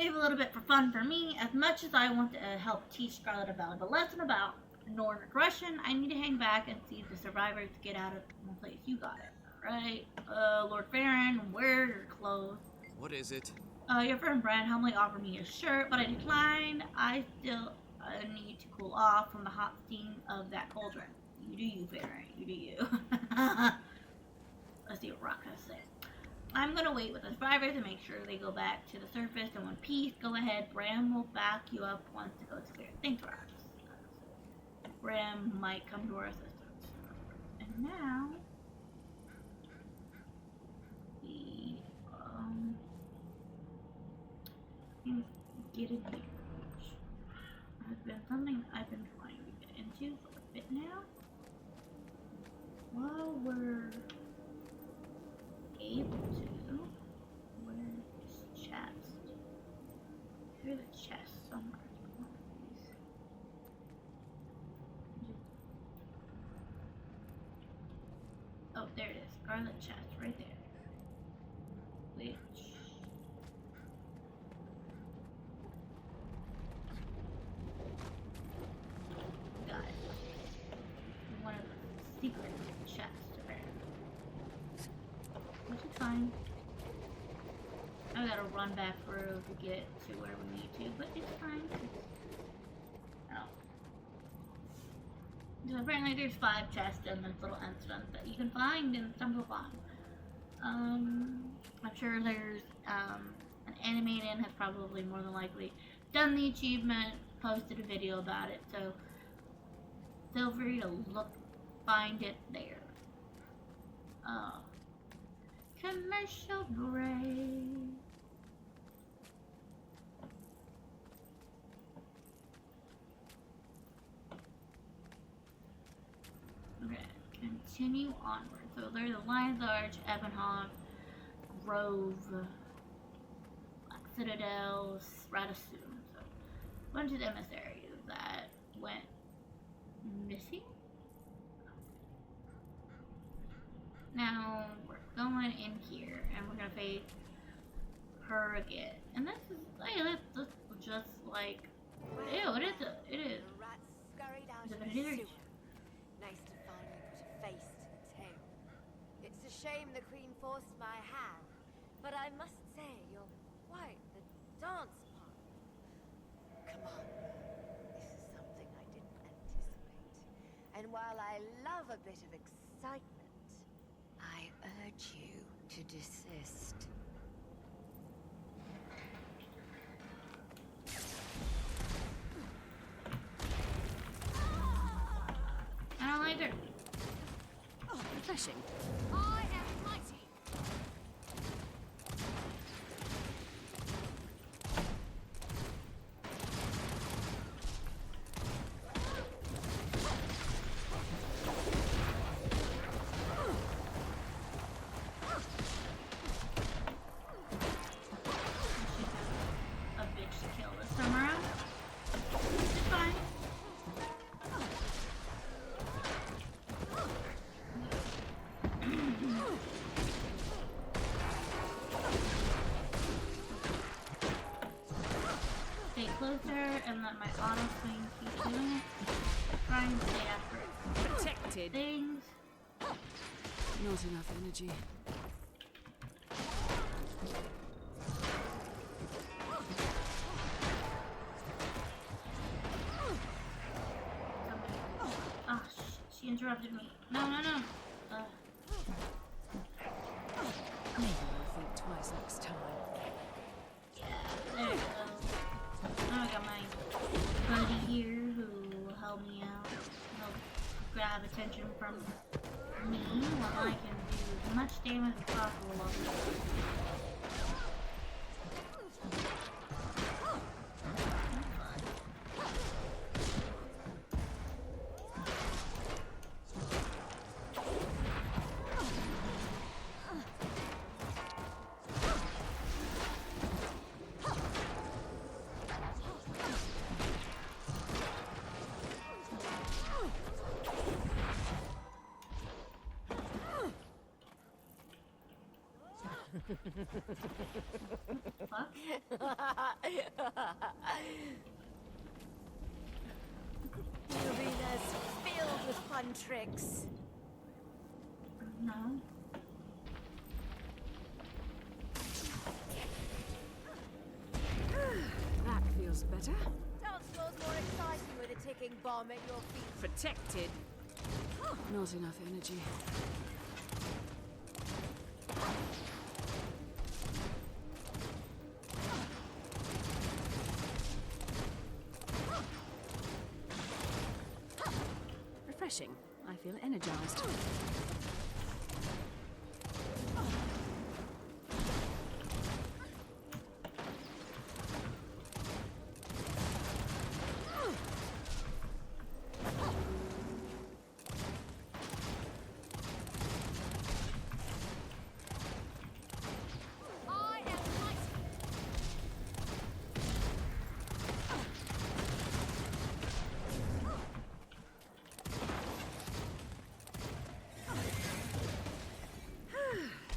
save a little bit for fun for me. As much as I want to help teach Scarlet a valuable lesson about Nordic aggression, I need to hang back and see if the survivors get out of one place. You got it. Alright. Lord Farron, wear your clothes. What is it? Your friend Brad humbly offered me a shirt, but I declined. I still need to cool off from the hot steam of that cauldron. You do you, Farron. You do you. Let's see what Rock has to say. I'm gonna wait with the survivors and make sure they go back to the surface in one piece. Go ahead. Bram will back you up once the coast is clear. Thanks, Rock. Bram might come to our assistance. And now we get in here. Has been something I've been trying to get into for a bit now. While we're able to, where's chest? Here's a chest somewhere. Oh, there it is. Scarlet chest right there. Which got it. One of the secret chests apparently. Which is fine. I gotta run back through to get to where we need to, but it's fine. Oh. So apparently there's 5 chests in this little instance that you can find and stumble upon. I'm sure there's an animated has probably more than likely done the achievement, posted a video about it, so feel free to find it there. Commercial break. Okay, continue onward. So there's the Lion's Arch, Ebonhawk, Grove, Black Citadel, Radissoon. So a bunch of emissaries that went missing. Now we're going in here and we're gonna face her again. And this is just like ew, it is. The rats scurried out Is it of gonna the do their- sewer. Nice to finally put a face to the tail. It's a shame the Queen forced my hand, but I must say you're quite the dance partner. Come on, this is something I didn't anticipate. And while I love a bit of excitement, I urge you to desist. I don't like her. Oh, refreshing. I am mighty. A bitch to kill this time around. It's fine. Stay closer and let my auto swing keep doing it. Try and stay after it. Protected. Things. Not enough energy. Oh shit, she interrupted me. No. Maybe I'll think twice next time. Yeah, there you go. Now I got my buddy here who will help me out. Help grab attention from me while I can do as much damage as possible while Fuck? The arena's filled with fun tricks. No. That feels better. Dance floor's more exciting with a ticking bomb at your feet. Protected. Not enough energy. Refreshing. I feel energized. I am mighty.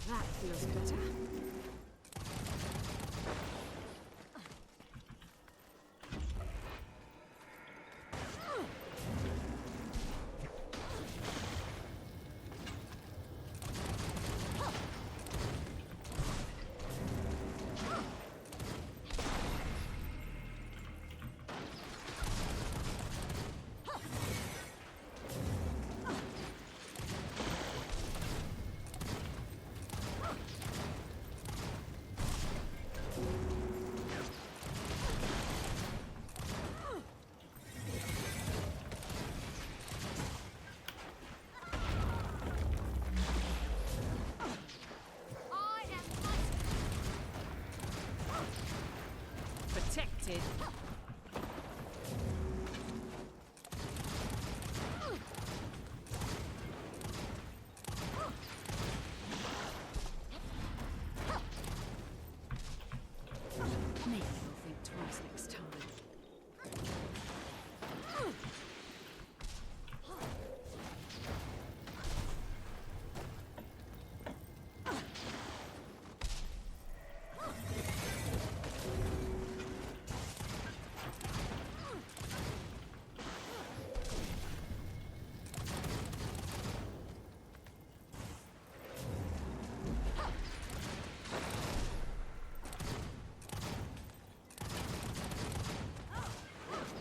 That feels better. I am mighty. Protected. Maybe you'll think twice next time.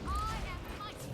I am mighty.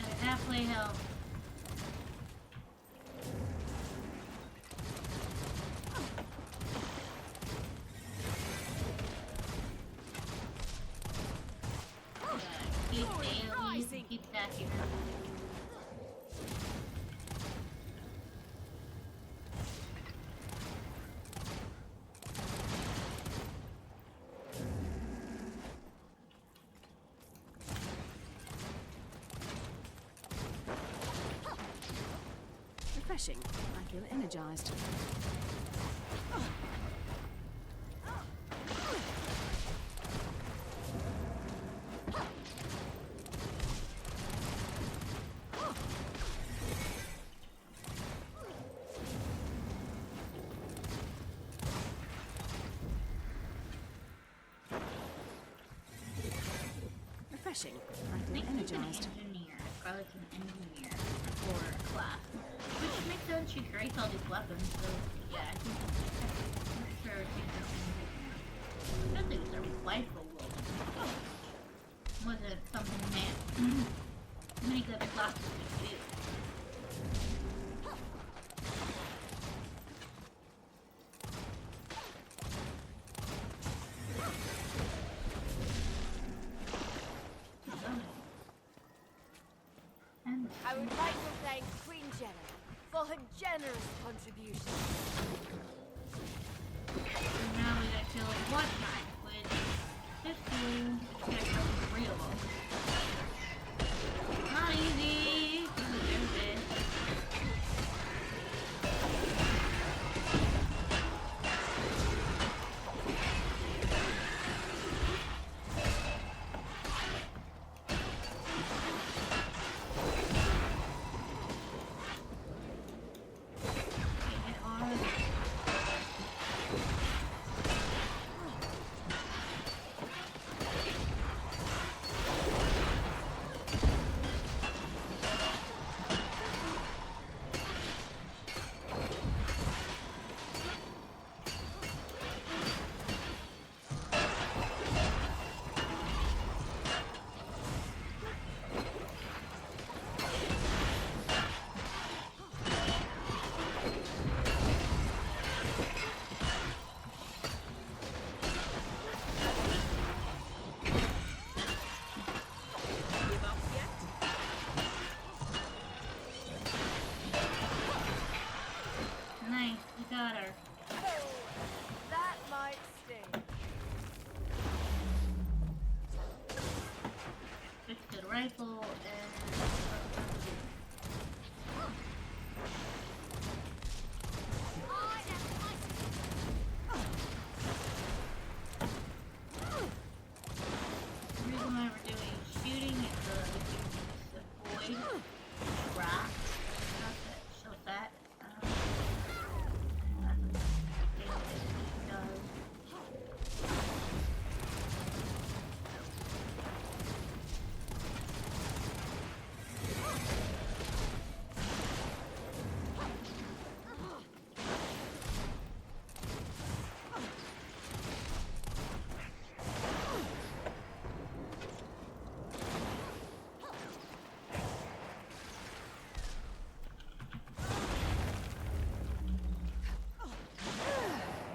At halfway health. Keep AoEs, keep that here. Refreshing. I feel energized. Refreshing. I feel Nick is an energized. engineer. Scarlet's an engineer for class. Which makes sense, she creates all these weapons, so yeah, I think for sure she's an engineer. Especially with her wife will. wasn't something man many good classes could do. And I would like to thank Queen Jenna for her generous contribution. now we gotta kill one time with this dude, which is gonna kill 3 of them. Not easy. There's it. Give up yet? Nice, we got her. Oh, that might sting. Switch to the rifle and I am fighting. the reason why we're doing shooting is to avoid traps. Show that. That's a thing that it does.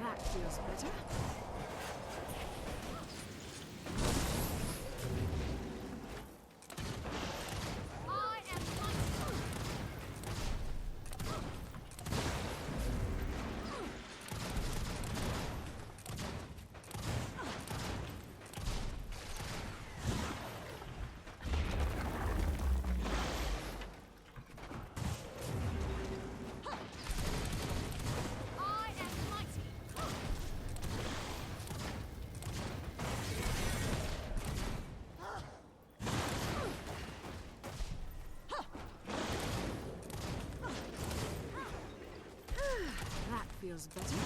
That feels better. I am fighting. I am fighting. That feels better.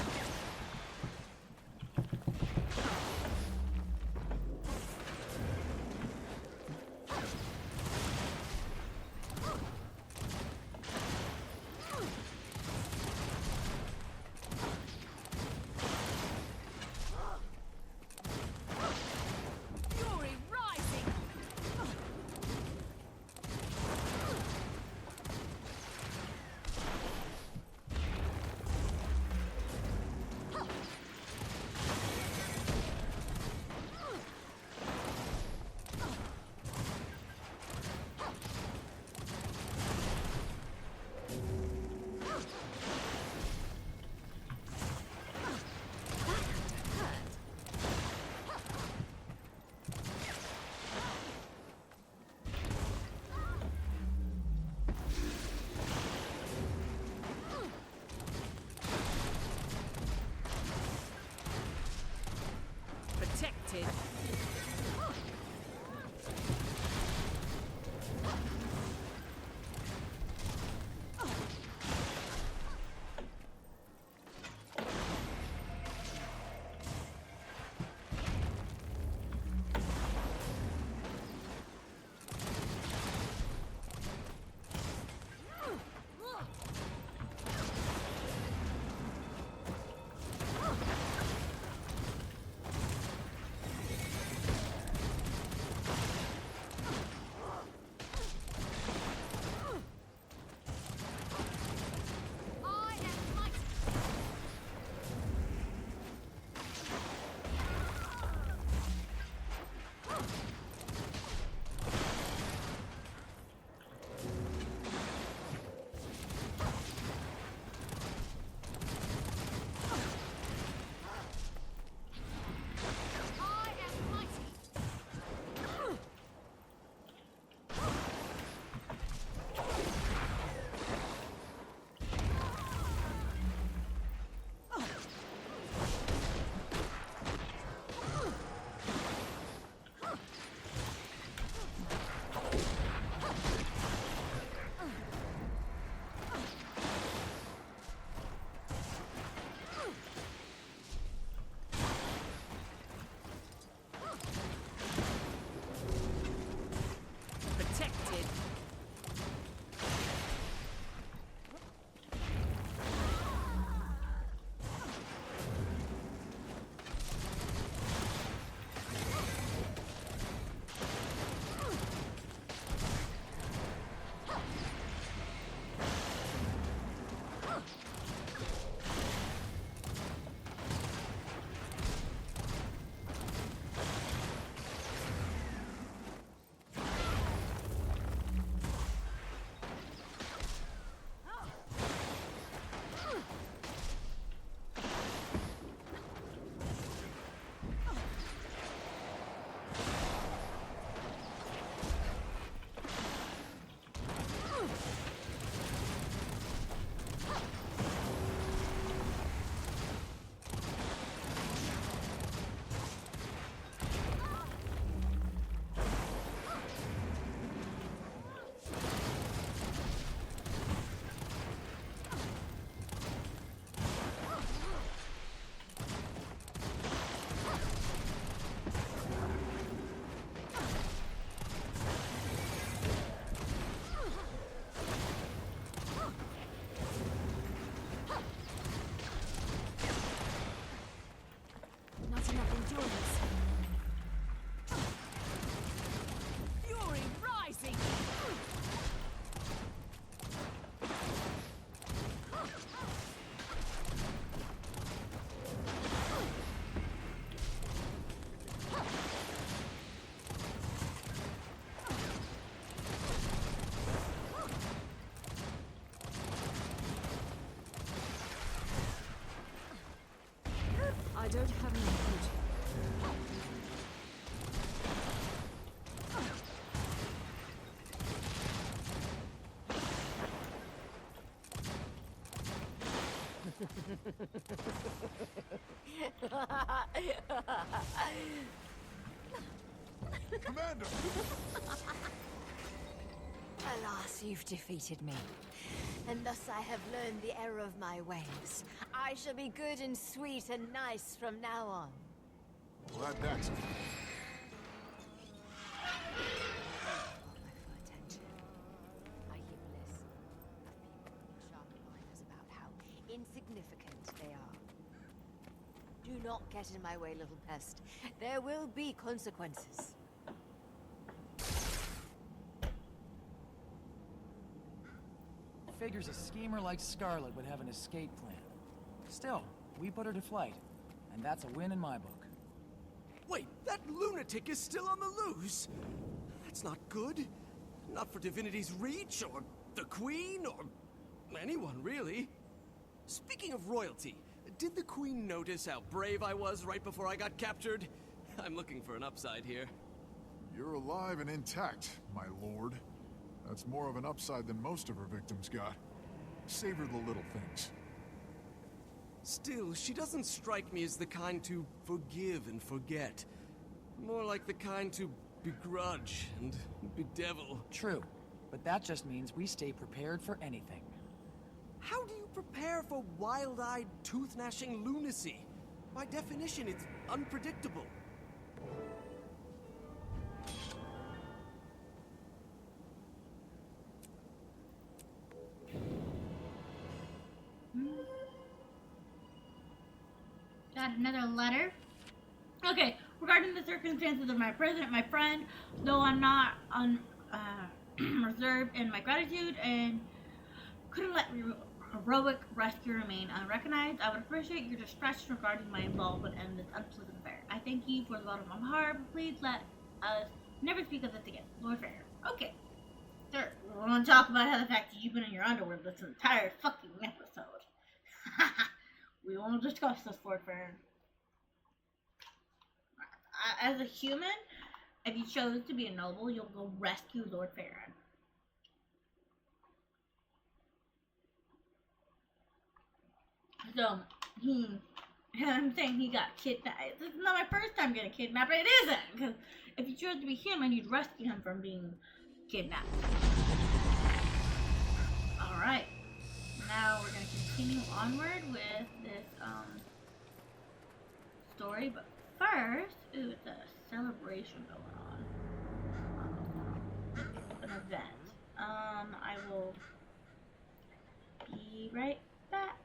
Fury rising. Commander! Alas, you've defeated me. And thus I have learned the error of my ways. I shall be good and sweet and nice from now on. Glad that's it. For my full attention. I hear bliss of people being sharp reminders about how insignificant they are. Do not get in my way, little pest. There will be consequences. Figures a schemer like Scarlet would have an escape plan. Still, we put her to flight, and that's a win in my book. Wait, that lunatic is still on the loose? That's not good. Not for Divinity's Reach, or the Queen, or anyone, really. Speaking of royalty, did the Queen notice how brave I was right before I got captured? I'm looking for an upside here. You're alive and intact, my lord. That's more of an upside than most of her victims got. Savor the little things. Still, she doesn't strike me as the kind to forgive and forget. More like the kind to begrudge and bedevil. True, but that just means we stay prepared for anything. How do you prepare for wild-eyed, tooth-gnashing lunacy? By definition, it's unpredictable. Got another letter. Okay, regarding the circumstances of my present, my friend, though I'm not reserved in my gratitude and couldn't let heroic rescue remain unrecognized, I would appreciate your discretion regarding my involvement in this unpleasant affair. I thank you for the bottom of my heart, but please let us never speak of this again. Lord Farrer. Okay. Sir, we want to talk about how the fact that you've been in your underwear this entire fucking episode. We won't discuss this, Lord Farron. As a human, if you chose to be a noble, you'll go rescue Lord Farron. So, I'm saying he got kidnapped. This is not my first time getting kidnapped, but it isn't. Because if you chose to be human, you'd rescue him from being kidnapped. Alright. Now we're going to continue onward with this story, but first, ooh, it's a celebration going on. An event. I will be right back.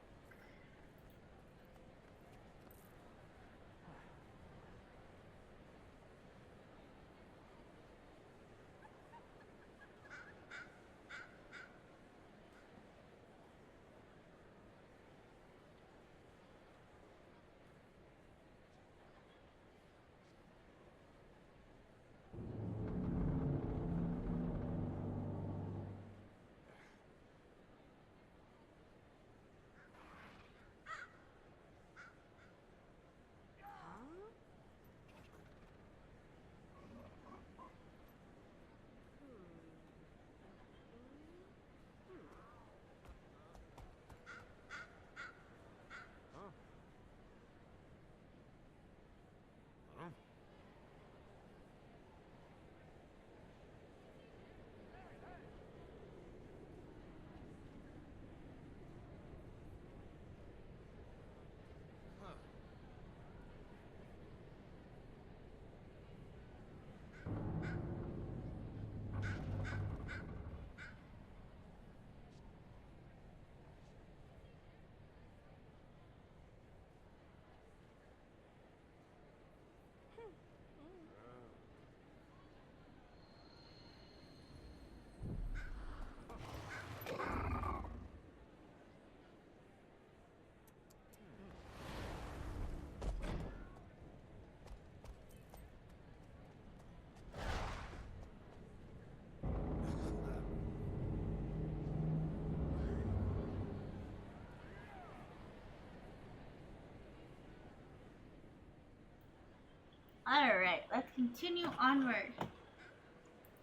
Alright, let's continue onward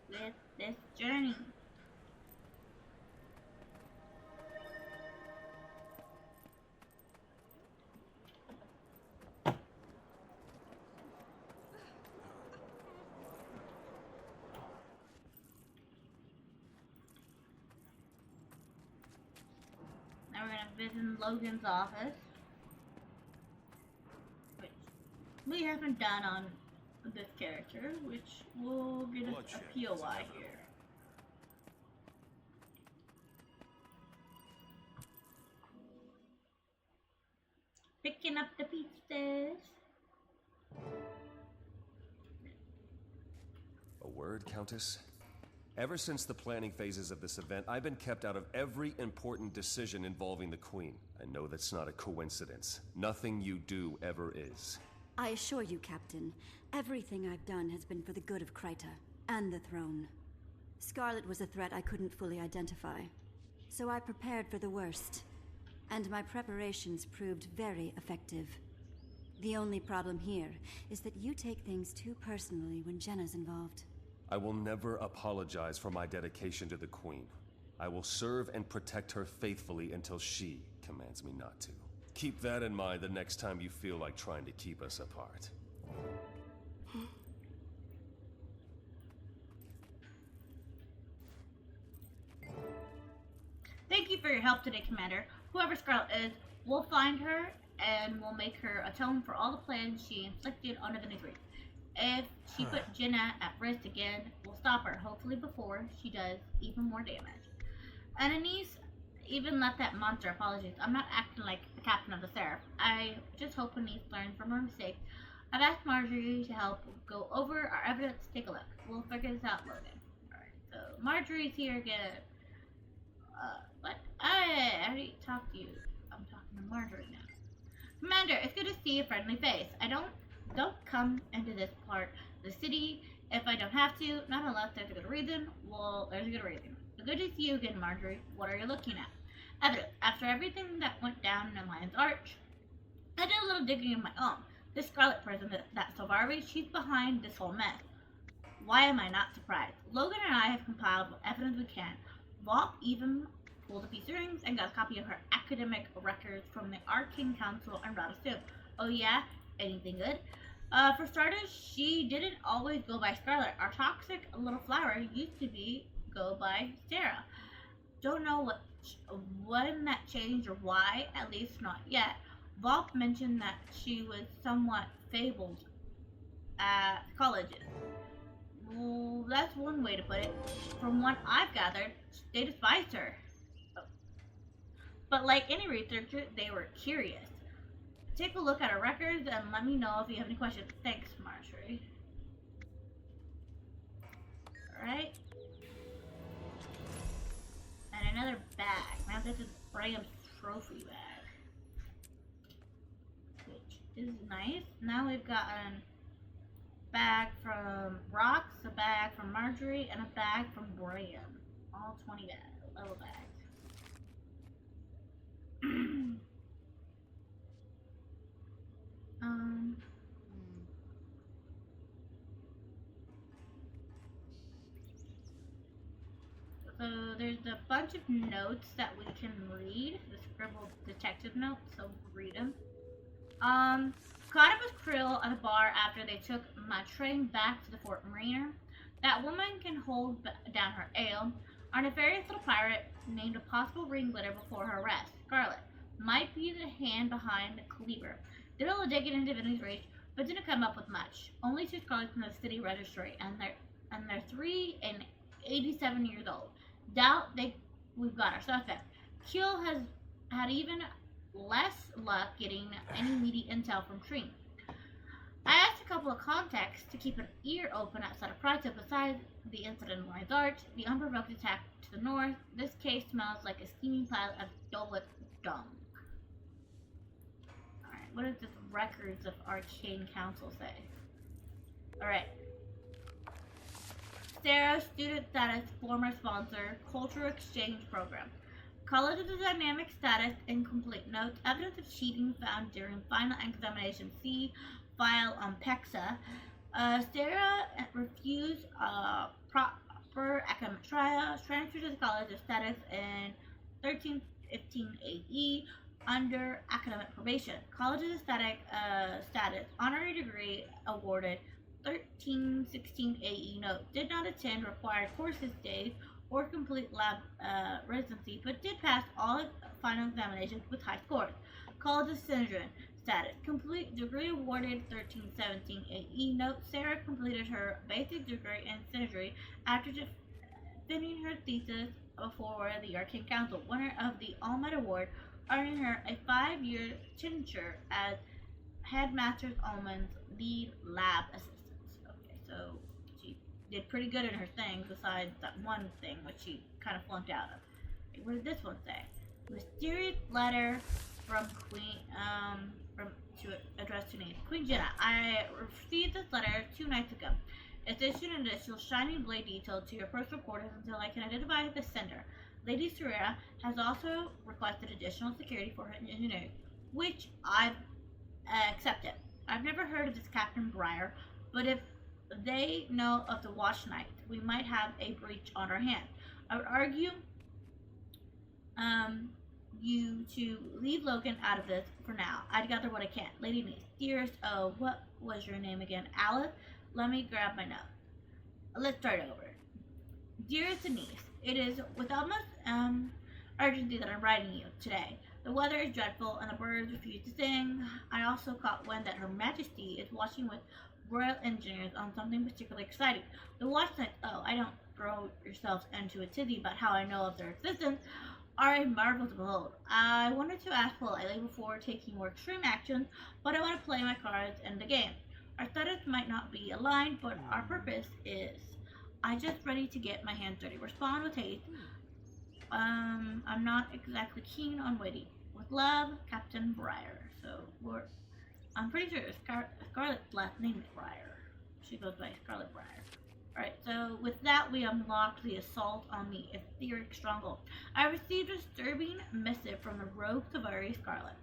with this journey. visit Logan's office, which we haven't done on this character, which will get us Bloodshed a is POI inevitable. here. Picking up the pizzas. A word, Countess? Ever since the planning phases of this event, I've been kept out of every important decision involving the Queen. I know that's not a coincidence. Nothing you do ever is. I assure you, Captain, everything I've done has been for the good of Kryta and the throne. Scarlet was a threat I couldn't fully identify, so I prepared for the worst. And my preparations proved very effective. The only problem here is that you take things too personally when Jenna's involved. I will never apologize for my dedication to the Queen. I will serve and protect her faithfully until she commands me not to. Keep that in mind the next time you feel like trying to keep us apart. Thank you for your help today, Commander. Whoever Scarlet is, we'll find her and we'll make her atone for all the plans she inflicted on Divinity. If she put Jenna at risk again, we'll stop her, hopefully before she does even more damage. And Anise even let that monster apologize. I'm not acting like the captain of the Seraph. I just hope Anise learned from her mistake. I've asked Marjorie to help go over our evidence. Take a look. We'll figure this out, Logan. Alright, so Marjorie's here again. What? I already talked to you. I'm talking to Marjorie now. Commander, it's good to see a friendly face. I don't come into this part of the city if I don't have to, not unless there's a good reason. Well, there's a good reason. Good to see you again, Marjorie. What are you looking at? Evidence. After everything that went down in Lion's Arch, I did a little digging of my own. This Scarlet person, that Silvari, she's behind this whole mess. Why am I not surprised? Logan and I have compiled what evidence we can. Vault even pulled a piece of rings and got a copy of her academic records from the Arcane Council and brought us to. Oh yeah? Anything good? For starters, she didn't always go by Scarlet. Our toxic little flower used to go by Sarah. Don't know when that changed or why, at least not yet. Volk mentioned that she was somewhat fabled at colleges. Well, that's one way to put it. From what I've gathered, they despised her. But like any researcher, they were curious. Take a look at her records and let me know if you have any questions. Thanks, Marjorie. Alright. And another bag. Now this is Graham's trophy bag. Which is nice. Now we've got a bag from Rox, a bag from Marjorie, and a bag from Graham. All 20 little bags. So there's a bunch of notes that we can read, the scribbled detective notes, so read them. Caught up with Krill at a bar after they took my train back to the Fort Mariner. That woman can hold down her ale. Our nefarious little pirate named a possible ringleader before her arrest. Scarlet might be the hand behind Cleaver. Did a little digging into Divinity's Reach, but didn't come up with much. Only 2 Scarlets from the city registry, and they're 3 and 87 years old. Doubt we've got our suspect. Keel has had even less luck getting any meaty intel from Treen. I asked a couple of contacts to keep an ear open outside of Kryta. Besides the incident in Lion's Arch, the unprovoked attack to the north, this case smells like a steaming pile of Dolet dung. Alright, what does this records of Arcane Council say? Alright. Sarah, student status, former sponsor, cultural exchange program. College of the dynamic status, incomplete notes, evidence of cheating found during final examination. See file on PEXA. Sarah refused proper academic trial, transferred to the College of Status in 1315 AE under academic probation. College of Static Status, honorary degree awarded 1316 AE note. Did not attend required courses days or complete lab residency, but did pass all final examinations with high scores. College of Syndrome status. Complete degree awarded 1317 AE. Note, Sarah completed her basic degree in surgery after finishing her thesis before the Arcane Council, winner of the All Might Award, earning her a 5-year tenure as Headmaster's Almond's lead lab assistant. Okay, so she did pretty good in her things, besides that one thing which she kind of flunked out of. Okay, what did this one say? Mysterious letter from Queen, from to address to me. Queen Jenna, I received this letter 2 nights ago. It's issued an additional shining blade detail to your personal quarters until I can identify the sender. Lady Surya has also requested additional security for her engineers, which I've accepted. I've never heard of this Captain Briar, but if they know of the Watch Knight, we might have a breach on our hands. I would argue you to leave Logan out of this for now. I'd gather what I can. Lady Niece, dearest, oh, what was your name again? Alice? Let me grab my note. Let's start over. Dearest Niece, it is with almost urgency that I'm writing you today. The weather is dreadful and the birds refuse to sing. I also caught wind that Her Majesty is watching with royal engineers on something particularly exciting. The Watch Knights, oh, I don't throw yourselves into a tizzy about how I know of their existence, are a marvel to behold. I wanted to ask politely before taking more extreme actions, but I want to play my cards in the game. Our status might not be aligned, but our purpose is. I'm just ready to get my hands dirty. Respond with haste. I'm not exactly keen on waiting. With love, Captain Briar. So I'm pretty sure Scarlet's last name is Briar. She goes by Scarlet Briar. Alright, so with that, we unlocked the assault on the etheric stronghold. I received a disturbing missive from the rogue Savari Scarlet.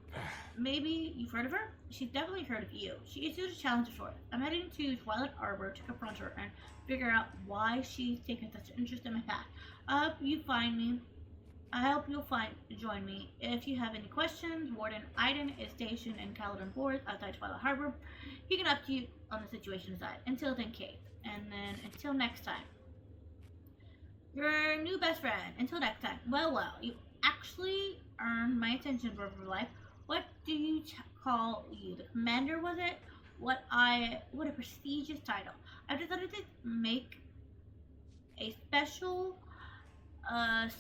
Maybe you've heard of her? She's definitely heard of you. She issued a challenge of sorts. I'm heading to Twilight Arbor to confront her and figure out why she's taken such an interest in my past. I hope you'll join me. If you have any questions, Warden Aiden is stationed in Caledon Forest outside Twilight Harbor. He can update you on the situation side. Until then, Kate. And then until next time. Your new best friend. Until next time. Well, you actually earned my attention, River of Life. What do you call you? The commander, was it? What a prestigious title. I've decided to make a special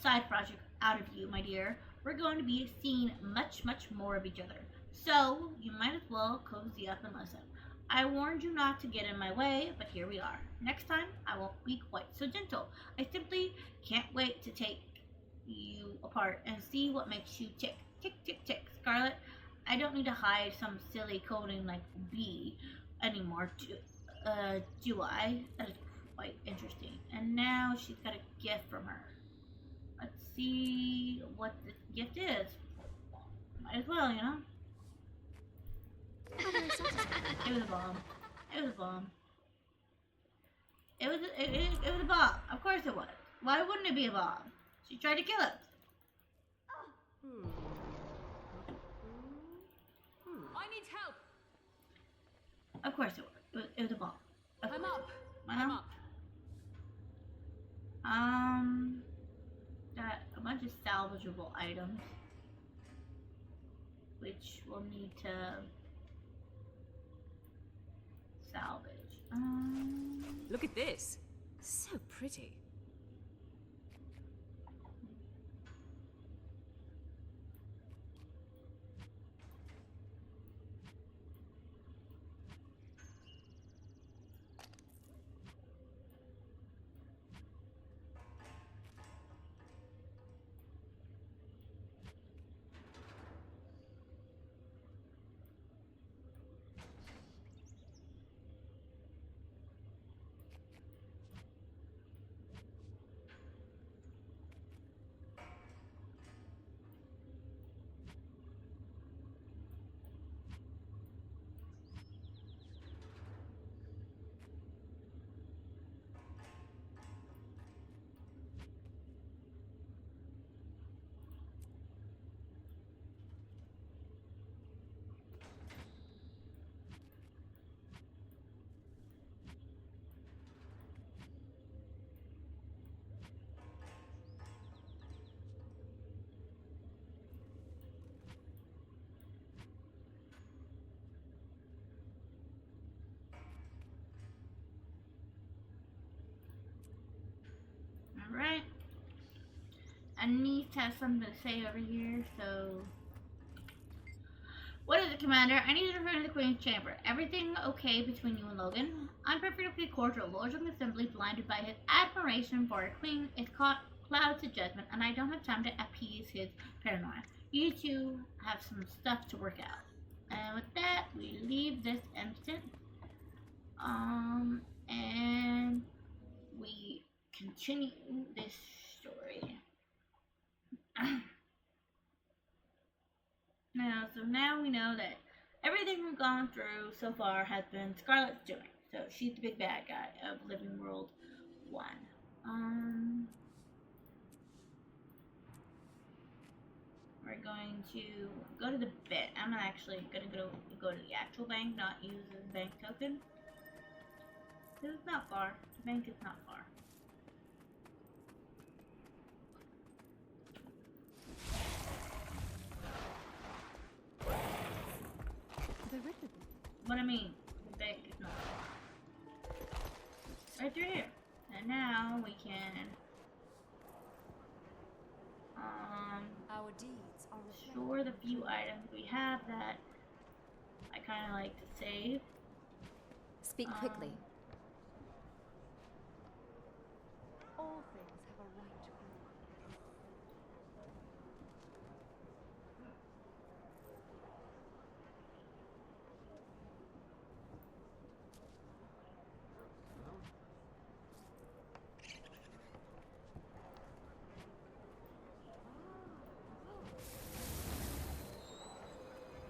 side project out of you, my dear. We're going to be seeing much more of each other. So, you might as well cozy up and listen. I warned you not to get in my way, but here we are. Next time, I won't be quite so gentle. I simply can't wait to take you apart and see what makes you tick. Tick, tick, tick. Scarlet, I don't need to hide some silly coding like B anymore, do I? That is quite interesting. And now she's got a gift from her. Let's see what this gift is. Might as well, you know? It was a bomb. It was a bomb. It was a bomb. Of course it was. Why wouldn't it be a bomb? She tried to kill us. I need help. Of course it was. It was a bomb. I'm up. I'm up. Got a bunch of salvageable items, which we'll need to salvage. Look at this. So pretty. Alright. Anise has something to say over here, so... What is it, Commander? I need to return to the Queen's chamber. Everything okay between you and Logan? I'm perfectly cordial. Lords of the Assembly, blinded by his admiration for our Queen, is caught clouds of judgment, and I don't have time to appease his paranoia. You two have some stuff to work out. And with that, we leave this instant. And we continue this story. Now we know that everything we've gone through so far has been Scarlet's doing. So she's the big bad guy of Living World 1. We're going to go to the bank. I'm actually going to go to the actual bank, not use the bank token. This is not far. The bank is not far. What I mean, the bank is not far. Right through here. And now we can Our deeds are store the few items we have that I kind of like to save. Speak quickly. all things have a right to grow.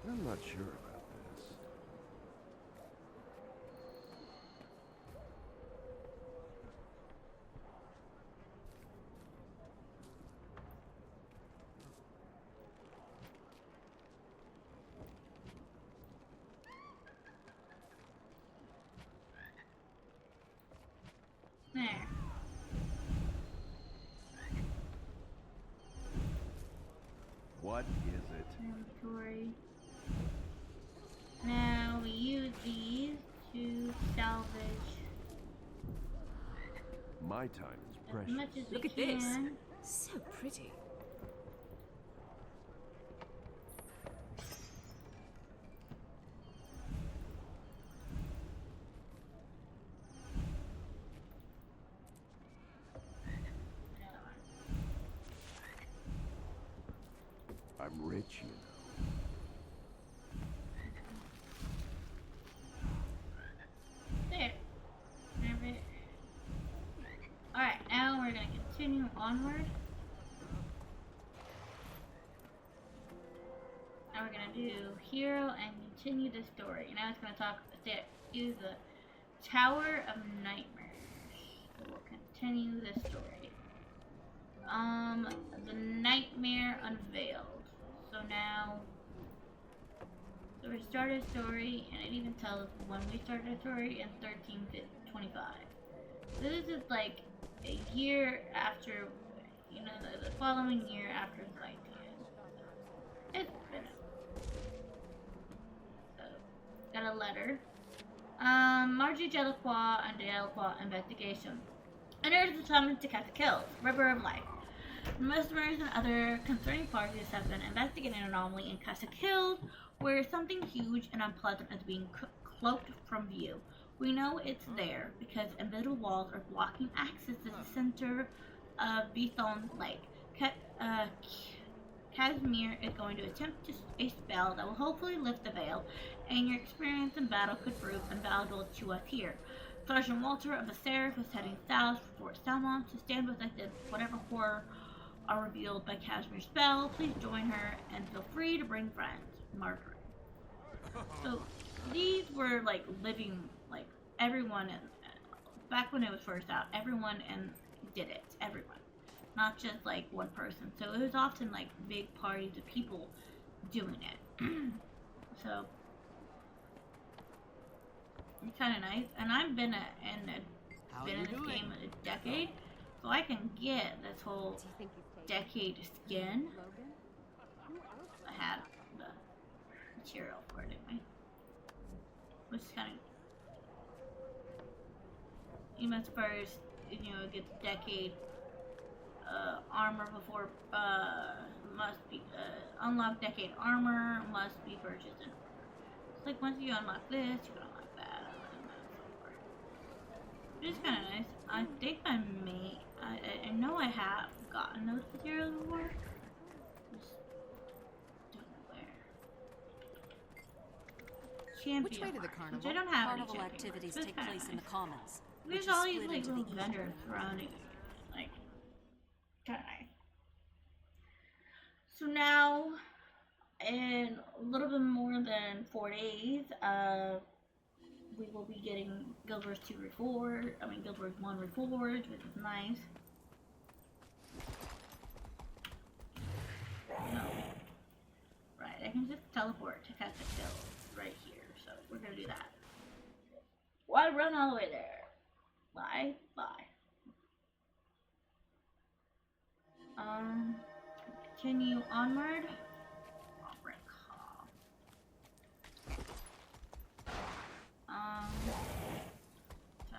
I'm not sure about this. There. What is it? Inventory. Now we use these to salvage My time is as precious. much as Look we at this. can. So pretty. I'm rich, you know. There. Alright, now we're going to continue onward. Now we're going to do hero and continue the story. Now it's going to talk do the Tower of Nightmares. So we'll continue the story. The Nightmare Unveiled. So now, so we started a story, and it even tells when we started a story in 1325. So this is like a year after, you know, the following year after the idea. It's been so got a letter. Margie Delacroix and Delacroix investigation. Under the summons to Casa Kills, River of Life. Mercenaries and other concerning parties have been investigating an anomaly in Casa Kills, where something huge and unpleasant is being cloaked from view. We know it's there because invisible walls are blocking access to the center of Bethon Lake. Casimir is going to attempt a spell that will hopefully lift the veil, and your experience in battle could prove invaluable to us here. Sergeant Walter of the Seraph is heading south for Fort Salmon to stand beside whatever horror are revealed by Casimir's spell. Please join her and feel free to bring friends. Margaret. So these were like living, like everyone back when it was first out, everyone did it. Everyone. Not just like one person. So it was often like big parties of people doing it. So it's kind of nice. And I've been in this game a decade, so I can get this whole decade skin. I had the material for it anyway, which is kind of, even as far as, you know, it gets decade armor before must be unlock decade armor must be purchased. It's like once you unlock this, you can unlock that. It's kind of nice. I think I may. I know I have gotten those materials before. Just don't know where. Champion Which way to the hearts, carnival? which I don't have Carnival any champion activities hearts, take but it's place in kinda the commons. There's which is all these split like into little the vendors evening. surrounding it. Like, kind of nice. So now, in a little bit more than 4 days, we will be getting Guild Wars 2 Reforged. I mean, Guild Wars 1 Reforged, which is nice. No. Right, I can just teleport to catch a kill right here, so we're gonna do that. Why run all the way there? Bye. Continue onward. So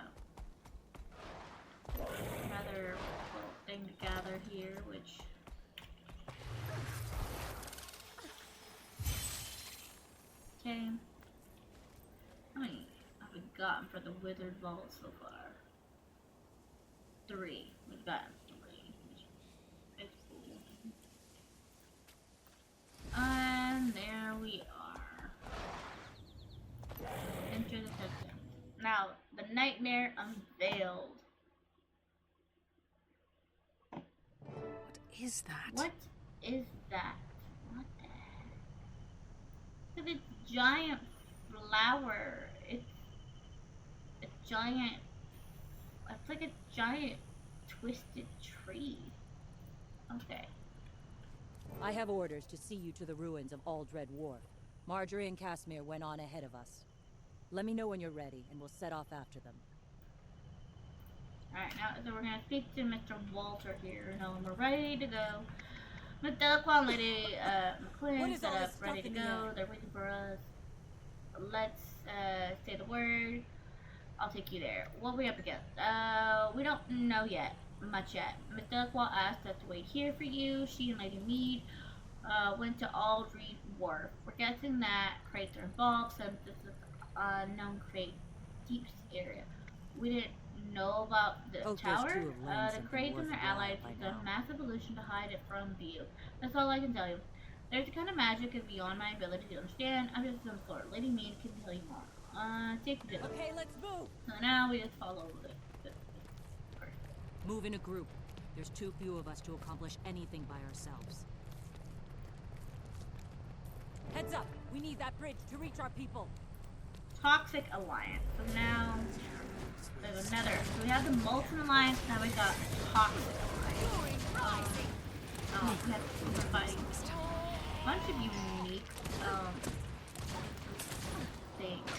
another little thing to gather here, which okay. How many have we gotten for the Withered Vault so far? 3. We've gotten 3. It's cool. And there we are. Enter the system. Now, the nightmare unveiled. What is that? What is that? What the heck? Look at this giant flower. It's a giant. It's like a giant twisted tree. Okay. I have orders to see you to the ruins of Aldred Wharf. Marjorie and Casimir went on ahead of us. Let me know when you're ready, and we'll set off after them. Alright, now so we're gonna speak to Mr. Walter here. Now we're ready to go. With the quality, McQueen set up, ready to go. They're waiting for us. Let's say the word. I'll take you there. What are we up against? We don't know much yet. Miss Delacroix asked us to wait here for you. She and Lady Mead went to Aldred Wharf. We're guessing that crates are involved since this is a known crate deep area. We didn't know about the tower. The crates and their allies used a massive illusion to hide it from view. That's all I can tell you. There's a kind of magic is beyond my ability to understand. I'm just some sort. Lady Mead can tell you more. Take the business. Okay, let's move. So now we just follow the Move in a group. There's too few of us to accomplish anything by ourselves. Heads up! We need that bridge to reach our people. Toxic Alliance. So now there's another. So we have the Molten Alliance. Now we got Toxic Alliance. We have we're fighting a bunch of unique things.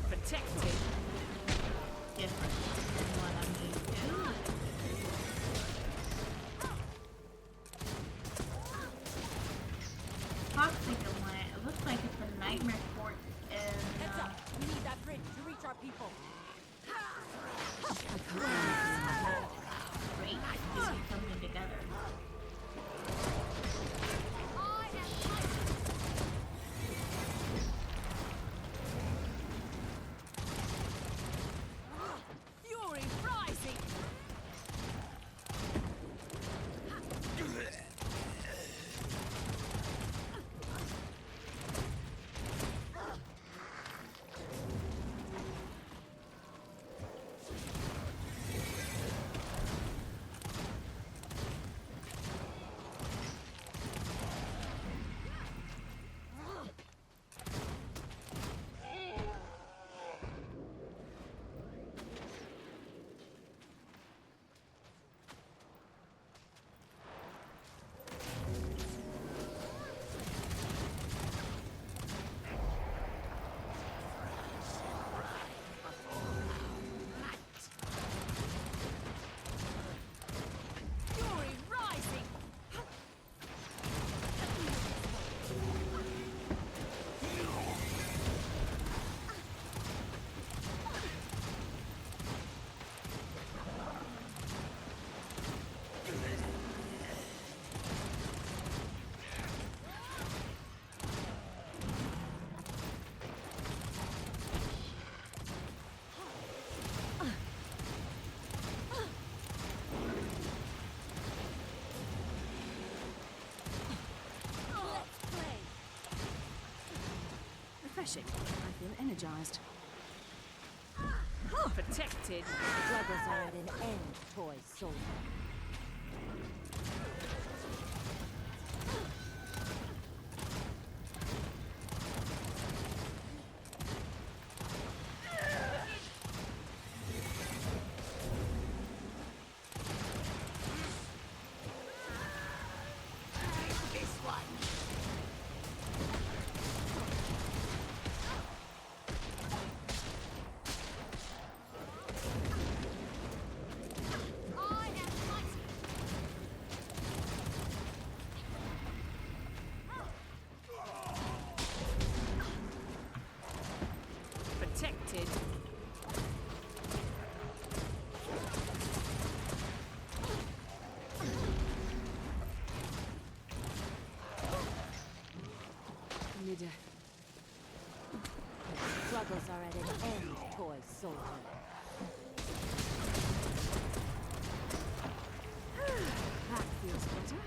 Protected. Different than what I'm used to. Toxic Alliance. It looks like it's a Nightmare Fort and Heads up! We need that bridge to reach our people. Great. Doing something together. Fury rising! Refreshing. I feel energized. Protected. Struggles are at an end, toy soldier. Protected. Need Struggles are at an end, toy soldier. that feels better.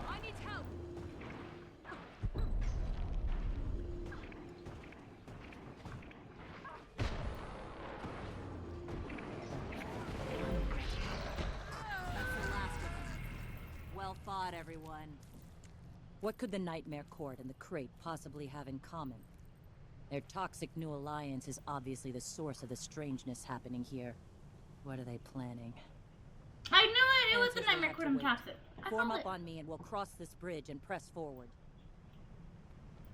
I need help. That's the last of them. Well fought, everyone. What could the Nightmare Court and the Crate possibly have in common? Their toxic new alliance is obviously the source of the strangeness happening here. What are they planning? I knew it! It was the Answers will Nightmare have Court to and wait. Toxic. I Form felt up it. on me and we'll cross this bridge and press forward.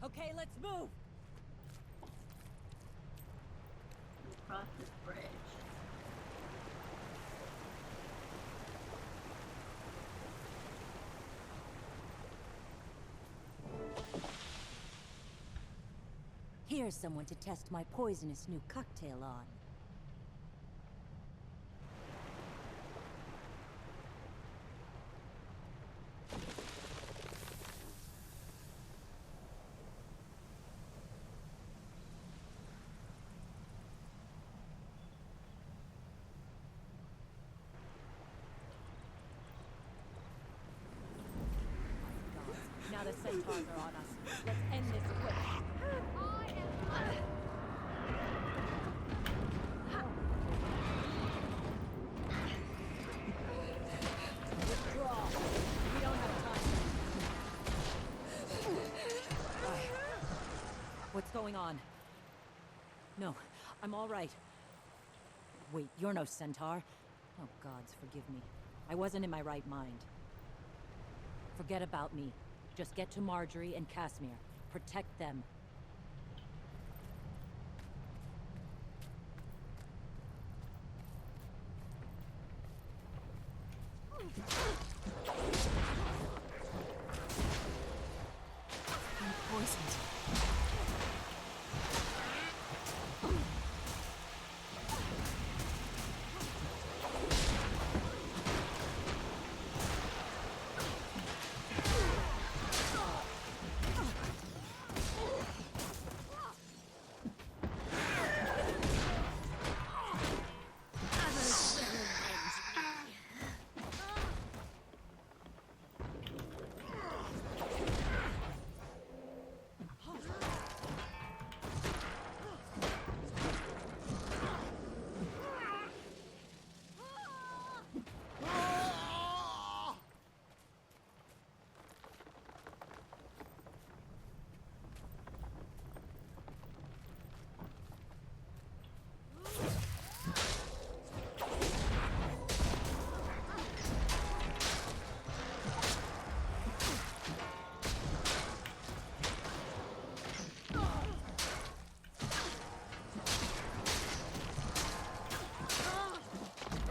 Okay, let's move! Across this bridge. Here's someone to test my poisonous new cocktail on. Now the centaurs are on us. Let's end this quick. Withdraw. We don't have time. What's going on? No, I'm all right. Wait, you're no centaur. Oh, gods, forgive me. I wasn't in my right mind. Forget about me. Just get to Marjorie and Casimir. Protect them. I'm poisoned.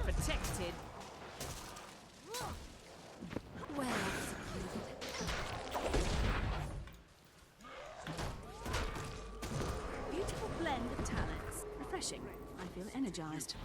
Protected. Well executed. Beautiful blend of talents. Refreshing. I feel energized.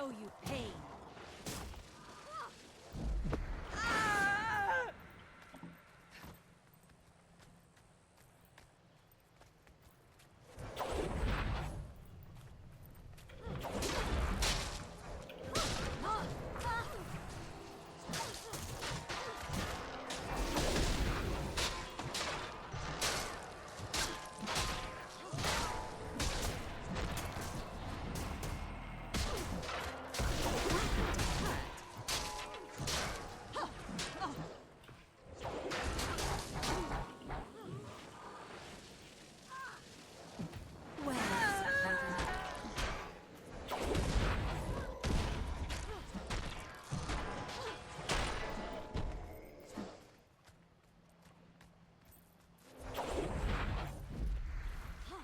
show you pain.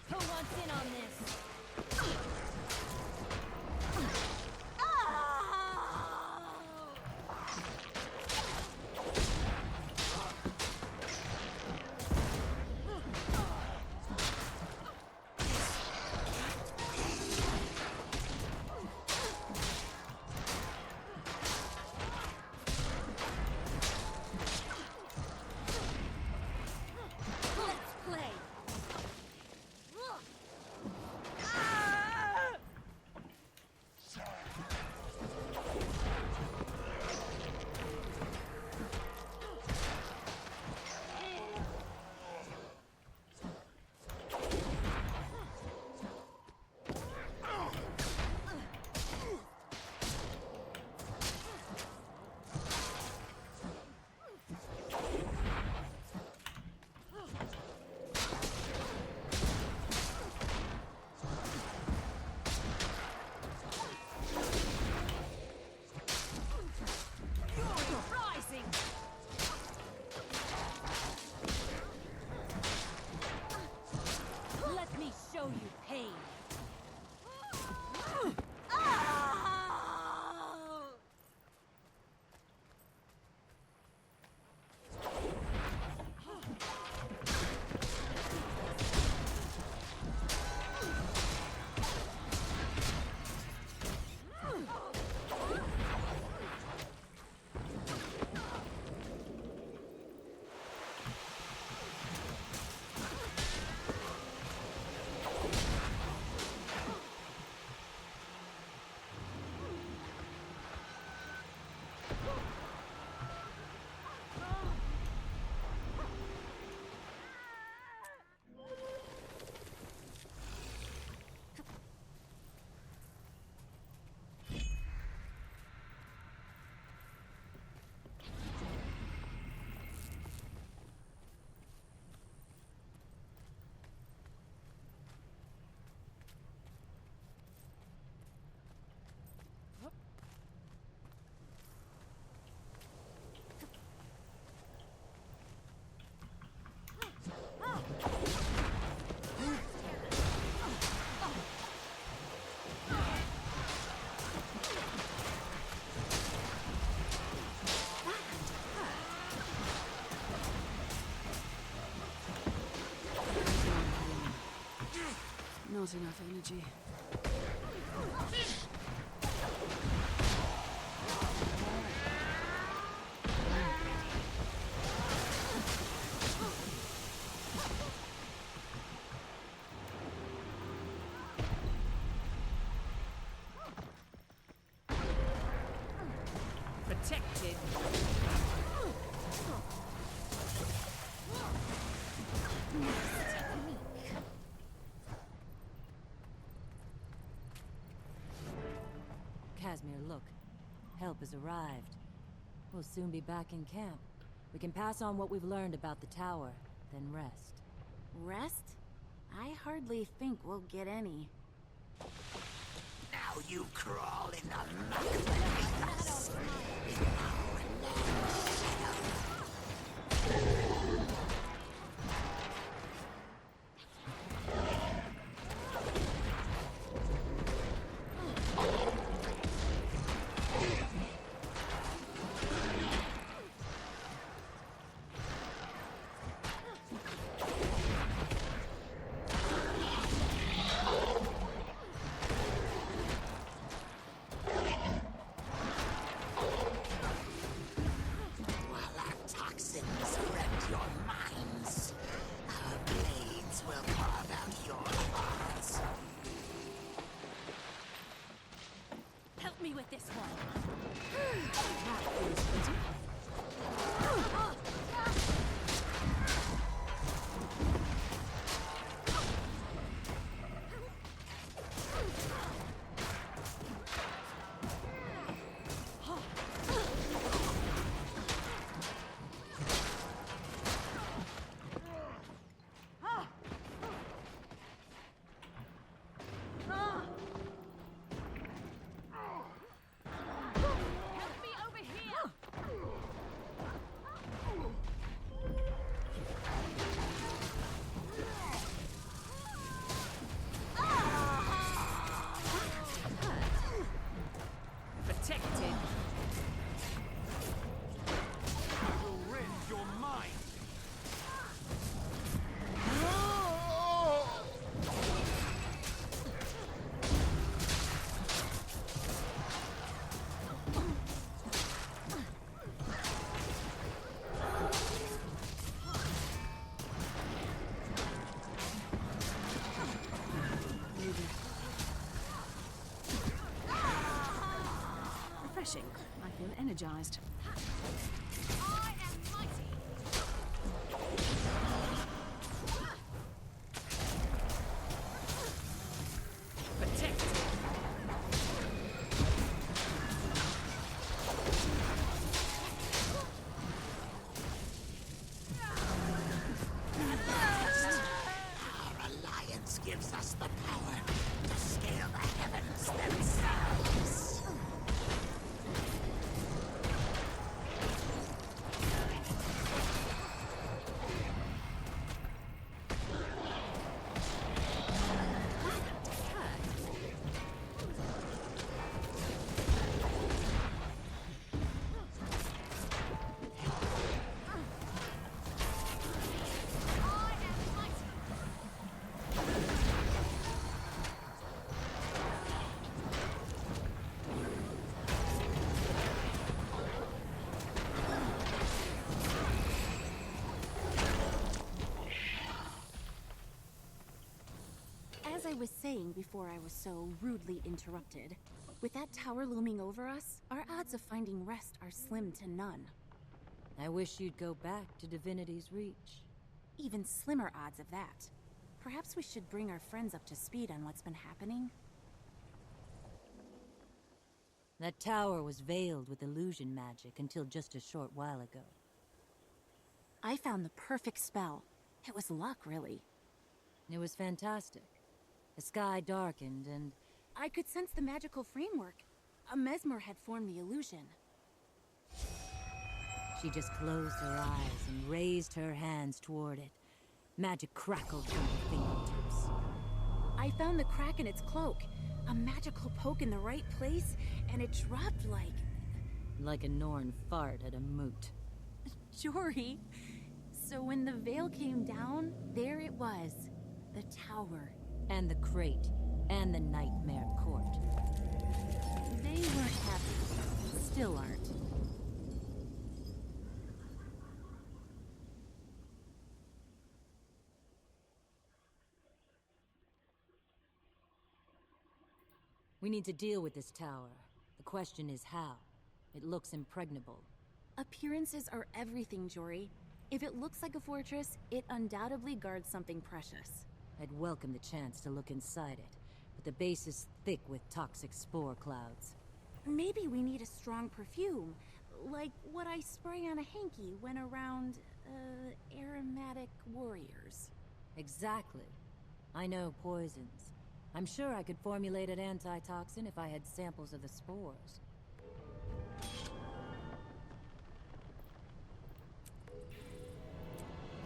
Who wants in on this? Let's play. Rising! Let me show you pain. Not enough energy. Protected. Casimir, look. Help has arrived. We'll soon be back in camp. We can pass on what we've learned about the tower, then rest. Rest? I hardly think we'll get any. Now you crawl in the muck beneath us. In our me with this one. That feels pretty. Protected. Will rend your mind. Refreshing. I feel energized. I am mighty. Protected. Our alliance gives us the power to scale the heavens themselves. As I was saying before I was so rudely interrupted, with that tower looming over us, our odds of finding rest are slim to none. I wish you'd go back to Divinity's Reach. Even slimmer odds of that. Perhaps we should bring our friends up to speed on what's been happening. That tower was veiled with illusion magic until just a short while ago. I found the perfect spell. It was luck, really. It was fantastic. The sky darkened and... I could sense the magical framework. A mesmer had formed the illusion. She just closed her eyes and raised her hands toward it. Magic crackled from her fingertips. I found the crack in its cloak. A magical poke in the right place, and it dropped like... Like a Norn fart at a moot. Jory. So when the veil came down, there it was. The tower. And the crate. And the Nightmare Court. They weren't happy. Still aren't. We need to deal with this tower. The question is how. It looks impregnable. Appearances are everything, Jory. If it looks like a fortress, it undoubtedly guards something precious. I'd welcome the chance to look inside it, but the base is thick with toxic spore clouds. Maybe we need a strong perfume, like what I spray on a hanky when around, aromatic warriors. Exactly. I know poisons. I'm sure I could formulate an antitoxin if I had samples of the spores.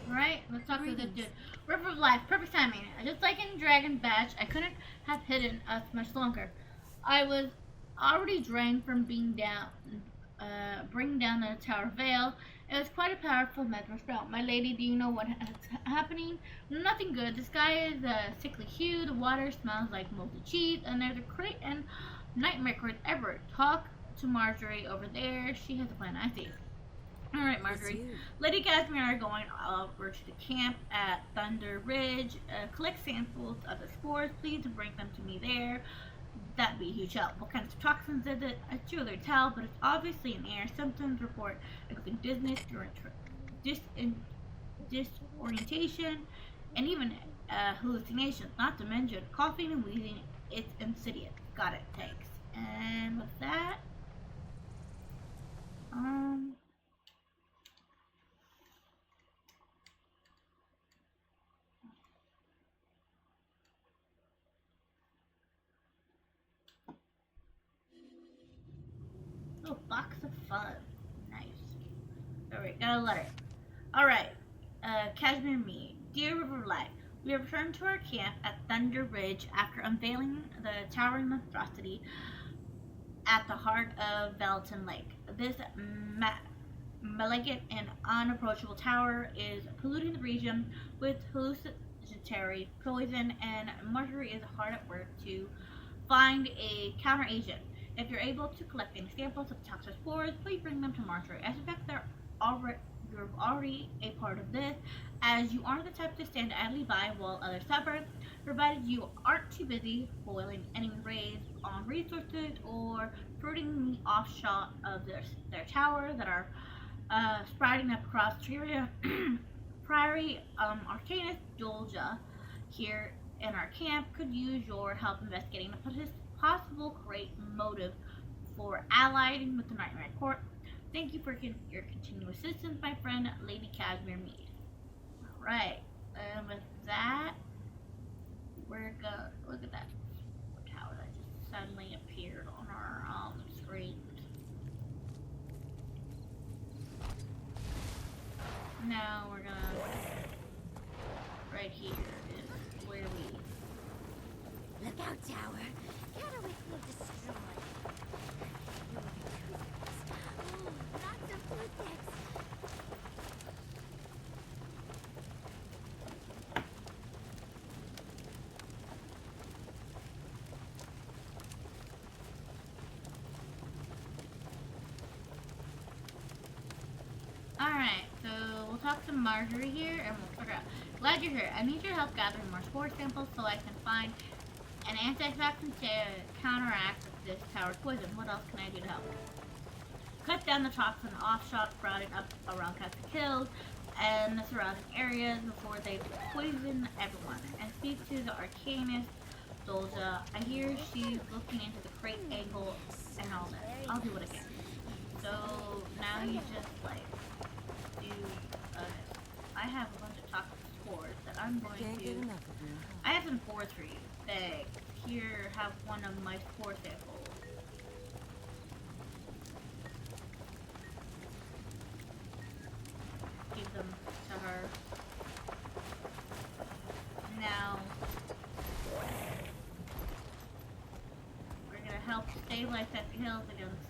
Right, let's talk to this dude. River of Life, perfect timing. Just like in Dragon Batch, I couldn't have hidden us much longer. I was already drained from bringing down the Tower Veil. It was quite a powerful mesmer spell. My lady, do you know what's happening? Nothing good. The sky is a sickly hue. The water smells like moldy cheese, and there's a crate and Nightmare Court ever. Talk to Marjorie over there. She has a plan. I see. Alright, Marjorie. Lady Casimir and I are going over to the camp at Thunder Ridge. Collect samples of the spores, please, and bring them to me there. That'd be a huge help. What kinds of toxins is it? It's too early to tell, but it's obviously in the air. Symptoms report including dizziness, disorientation, and even hallucinations. Not to mention coughing and wheezing. It's insidious. Got it. Thanks. And with that, oh, box of fun. Nice. Alright, got a letter. Alright, Cashmere Mead. Dear River of Light, we have returned to our camp at Thunder Ridge after unveiling the towering monstrosity at the heart of Velaton Lake. This malignant and unapproachable tower is polluting the region with hallucinatory poison, and Marjorie is hard at work to find a counter agent. If you're able to collect any samples of toxic spores, please bring them to Marjorie. I suspect you're already a part of this, as you aren't the type to stand idly by while others suffer, provided you aren't too busy boiling any raids on resources or fruiting the offshot of their tower that are sprouting up across Tyria. Prairie Arcanist Dolja here in our camp could use your help investigating a possible great motive for allying with the Nightmare Court. Thank you for your continued assistance, my friend, Lady Cashmere Mead. Alright, and with that, we're gonna look at that tower that just suddenly appeared on our screen. Now we're gonna, right here is where we... Look out, tower. Counterweight will destroy. Lots of food picks. Alright, so we'll talk to Marjorie here and we'll figure out. Glad you're here. I need your help gathering more spore samples so I can find an anti-toxin to counteract this tower's poison. What else can I do to help? Cut down the toxin offshot sprouting up around Castle Hills and the surrounding areas before they poison everyone. And speak to the Arcanist Dolja. I hear she's looking into the crate angle and all this. I'll do it again. So now you just like do I have a bunch of toxic spores that I'm going to. I have some spores for you. Thanks. Here, have one of my spore samples. Give them to her. Now, we're gonna help stabilize Tessie Hills against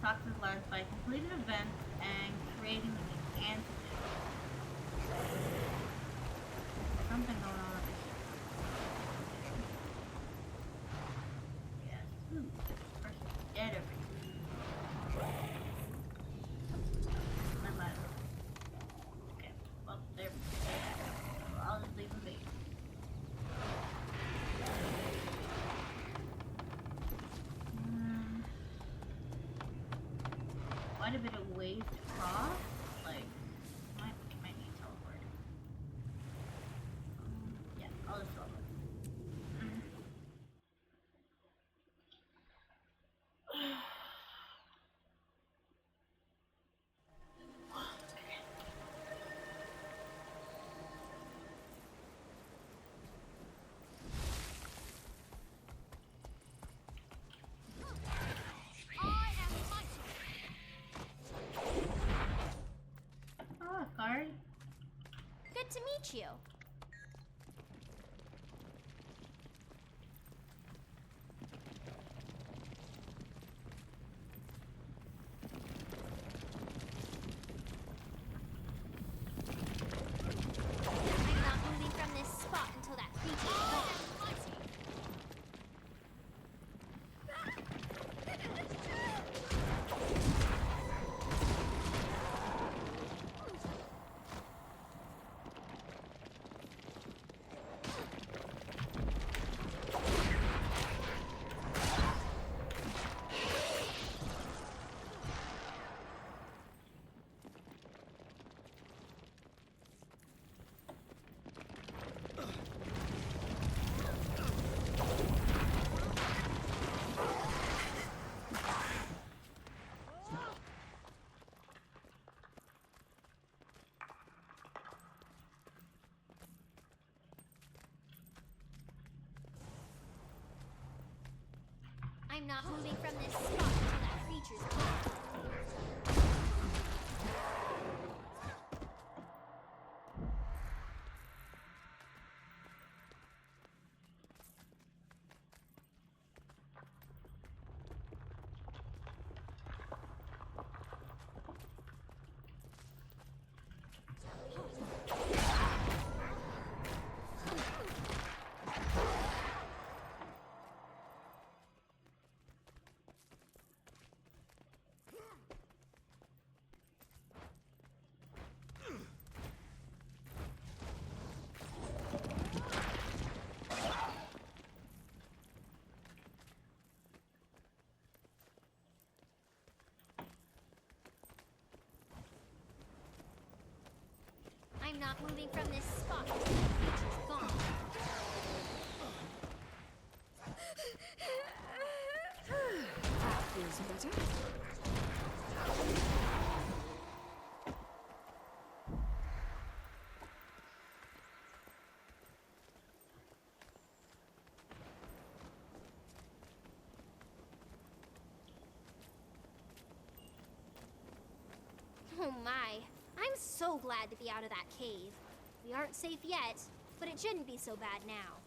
toxic larvae by completing events and creating an antidote. Something going on over here. Yes. Ooh, this person's dead over here. Okay, well, they're dead. So I'll just leave them be. Quite a bit of ways to cross. Like, might need to teleport. Yeah, I'll just teleport. Oh, card. Good to meet you. I'm not moving from this spot until that creature is gone. I'm not moving from this spot until that creature's gone. I'm not moving from this spot until that creature's gone. That feels better. Oh my. I'm so glad to be out of that cave. We aren't safe yet, but it shouldn't be so bad now.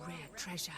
Rare treasure.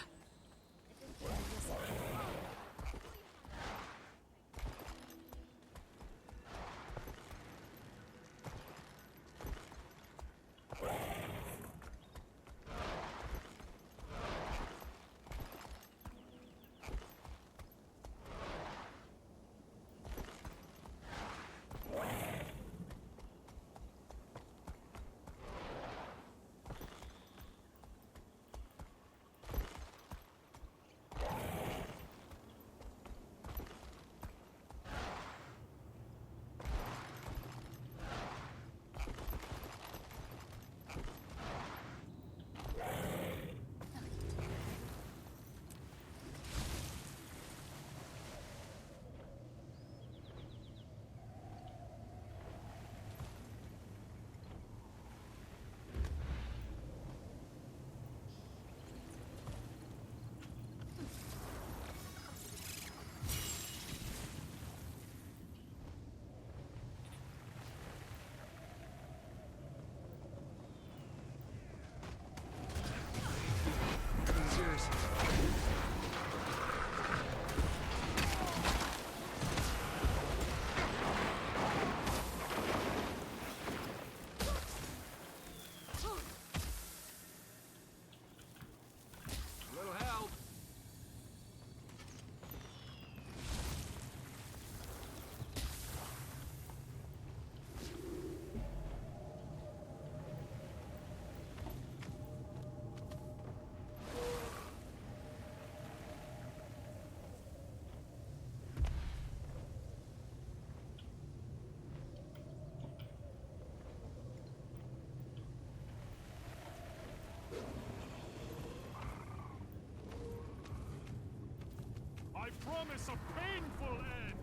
I promise a painful end!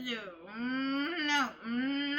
do. No. No.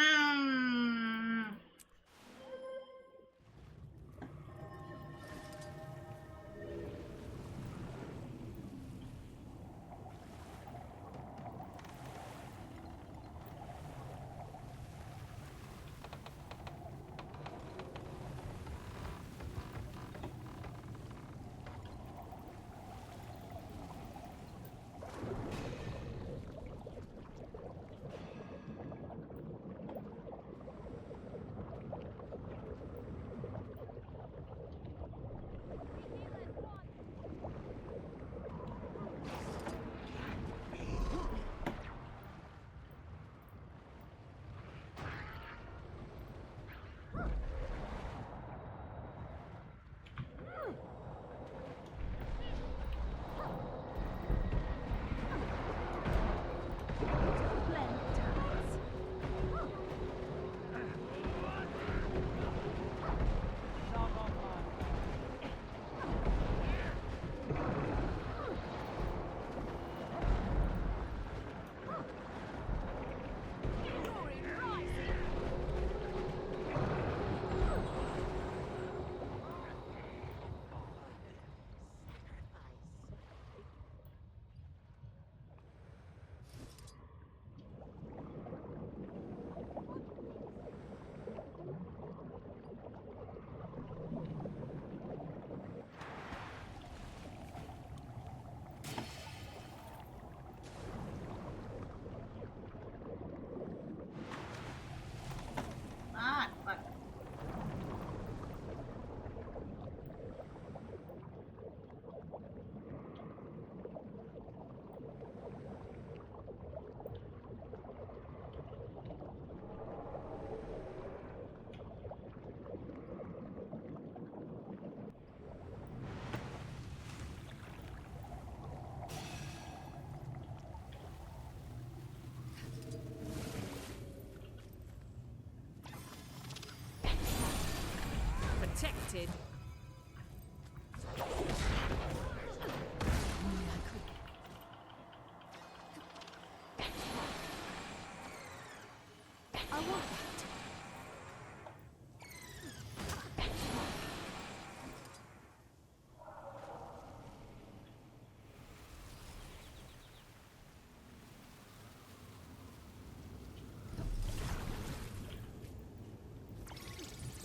Ah, fuck. Protected. I want that.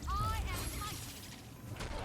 I am mighty.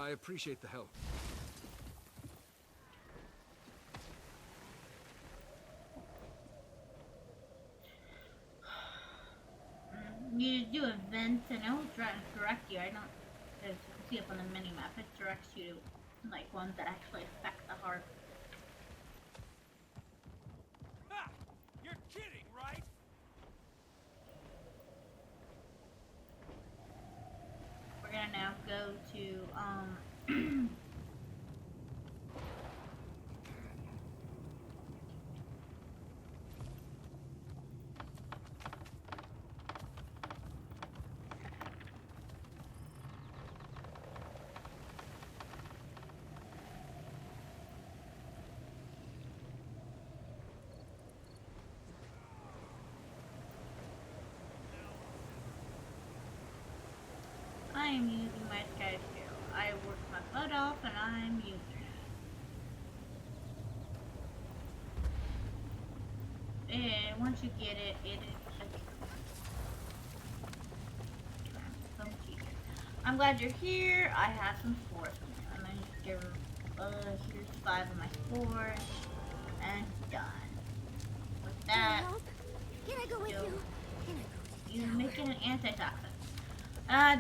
I appreciate the help. You do events and it will direct you. I don't, as you can see up on the mini map, it directs you to like ones that actually affect the heart. Ha! You're kidding, right? We're gonna now go to I am using my sky scale. I worked my butt off and I'm using it. And once you get it, it is so much easier. I'm glad you're here. I have some spores. I'm gonna give here's 5 of my spores and done. With that, Can I go with you? you make it an antitoxin.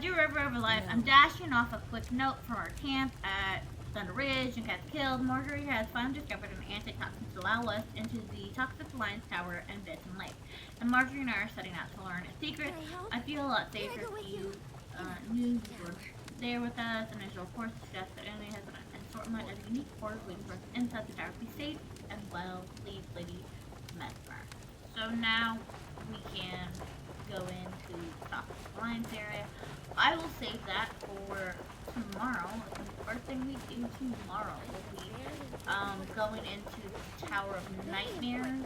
Dear River of Life, I'm dashing off a quick note from our camp at Thunder Ridge and Catskill. Marjorie has finally discovered an antitoxin to allow us into the Toxic Alliance Tower and Benson Lake. And Marjorie and I are setting out to learn a secret. I feel a lot safer if you knew you were there with us, and as you'll of course discuss that enemy has an assortment of unique quarters waiting for us inside the tower. Be safe and well, please, Lady Mesmer. So now we can go into the Toxic Alliance area. I will save that for tomorrow. The first thing we do tomorrow will be going into the Tower of Nightmares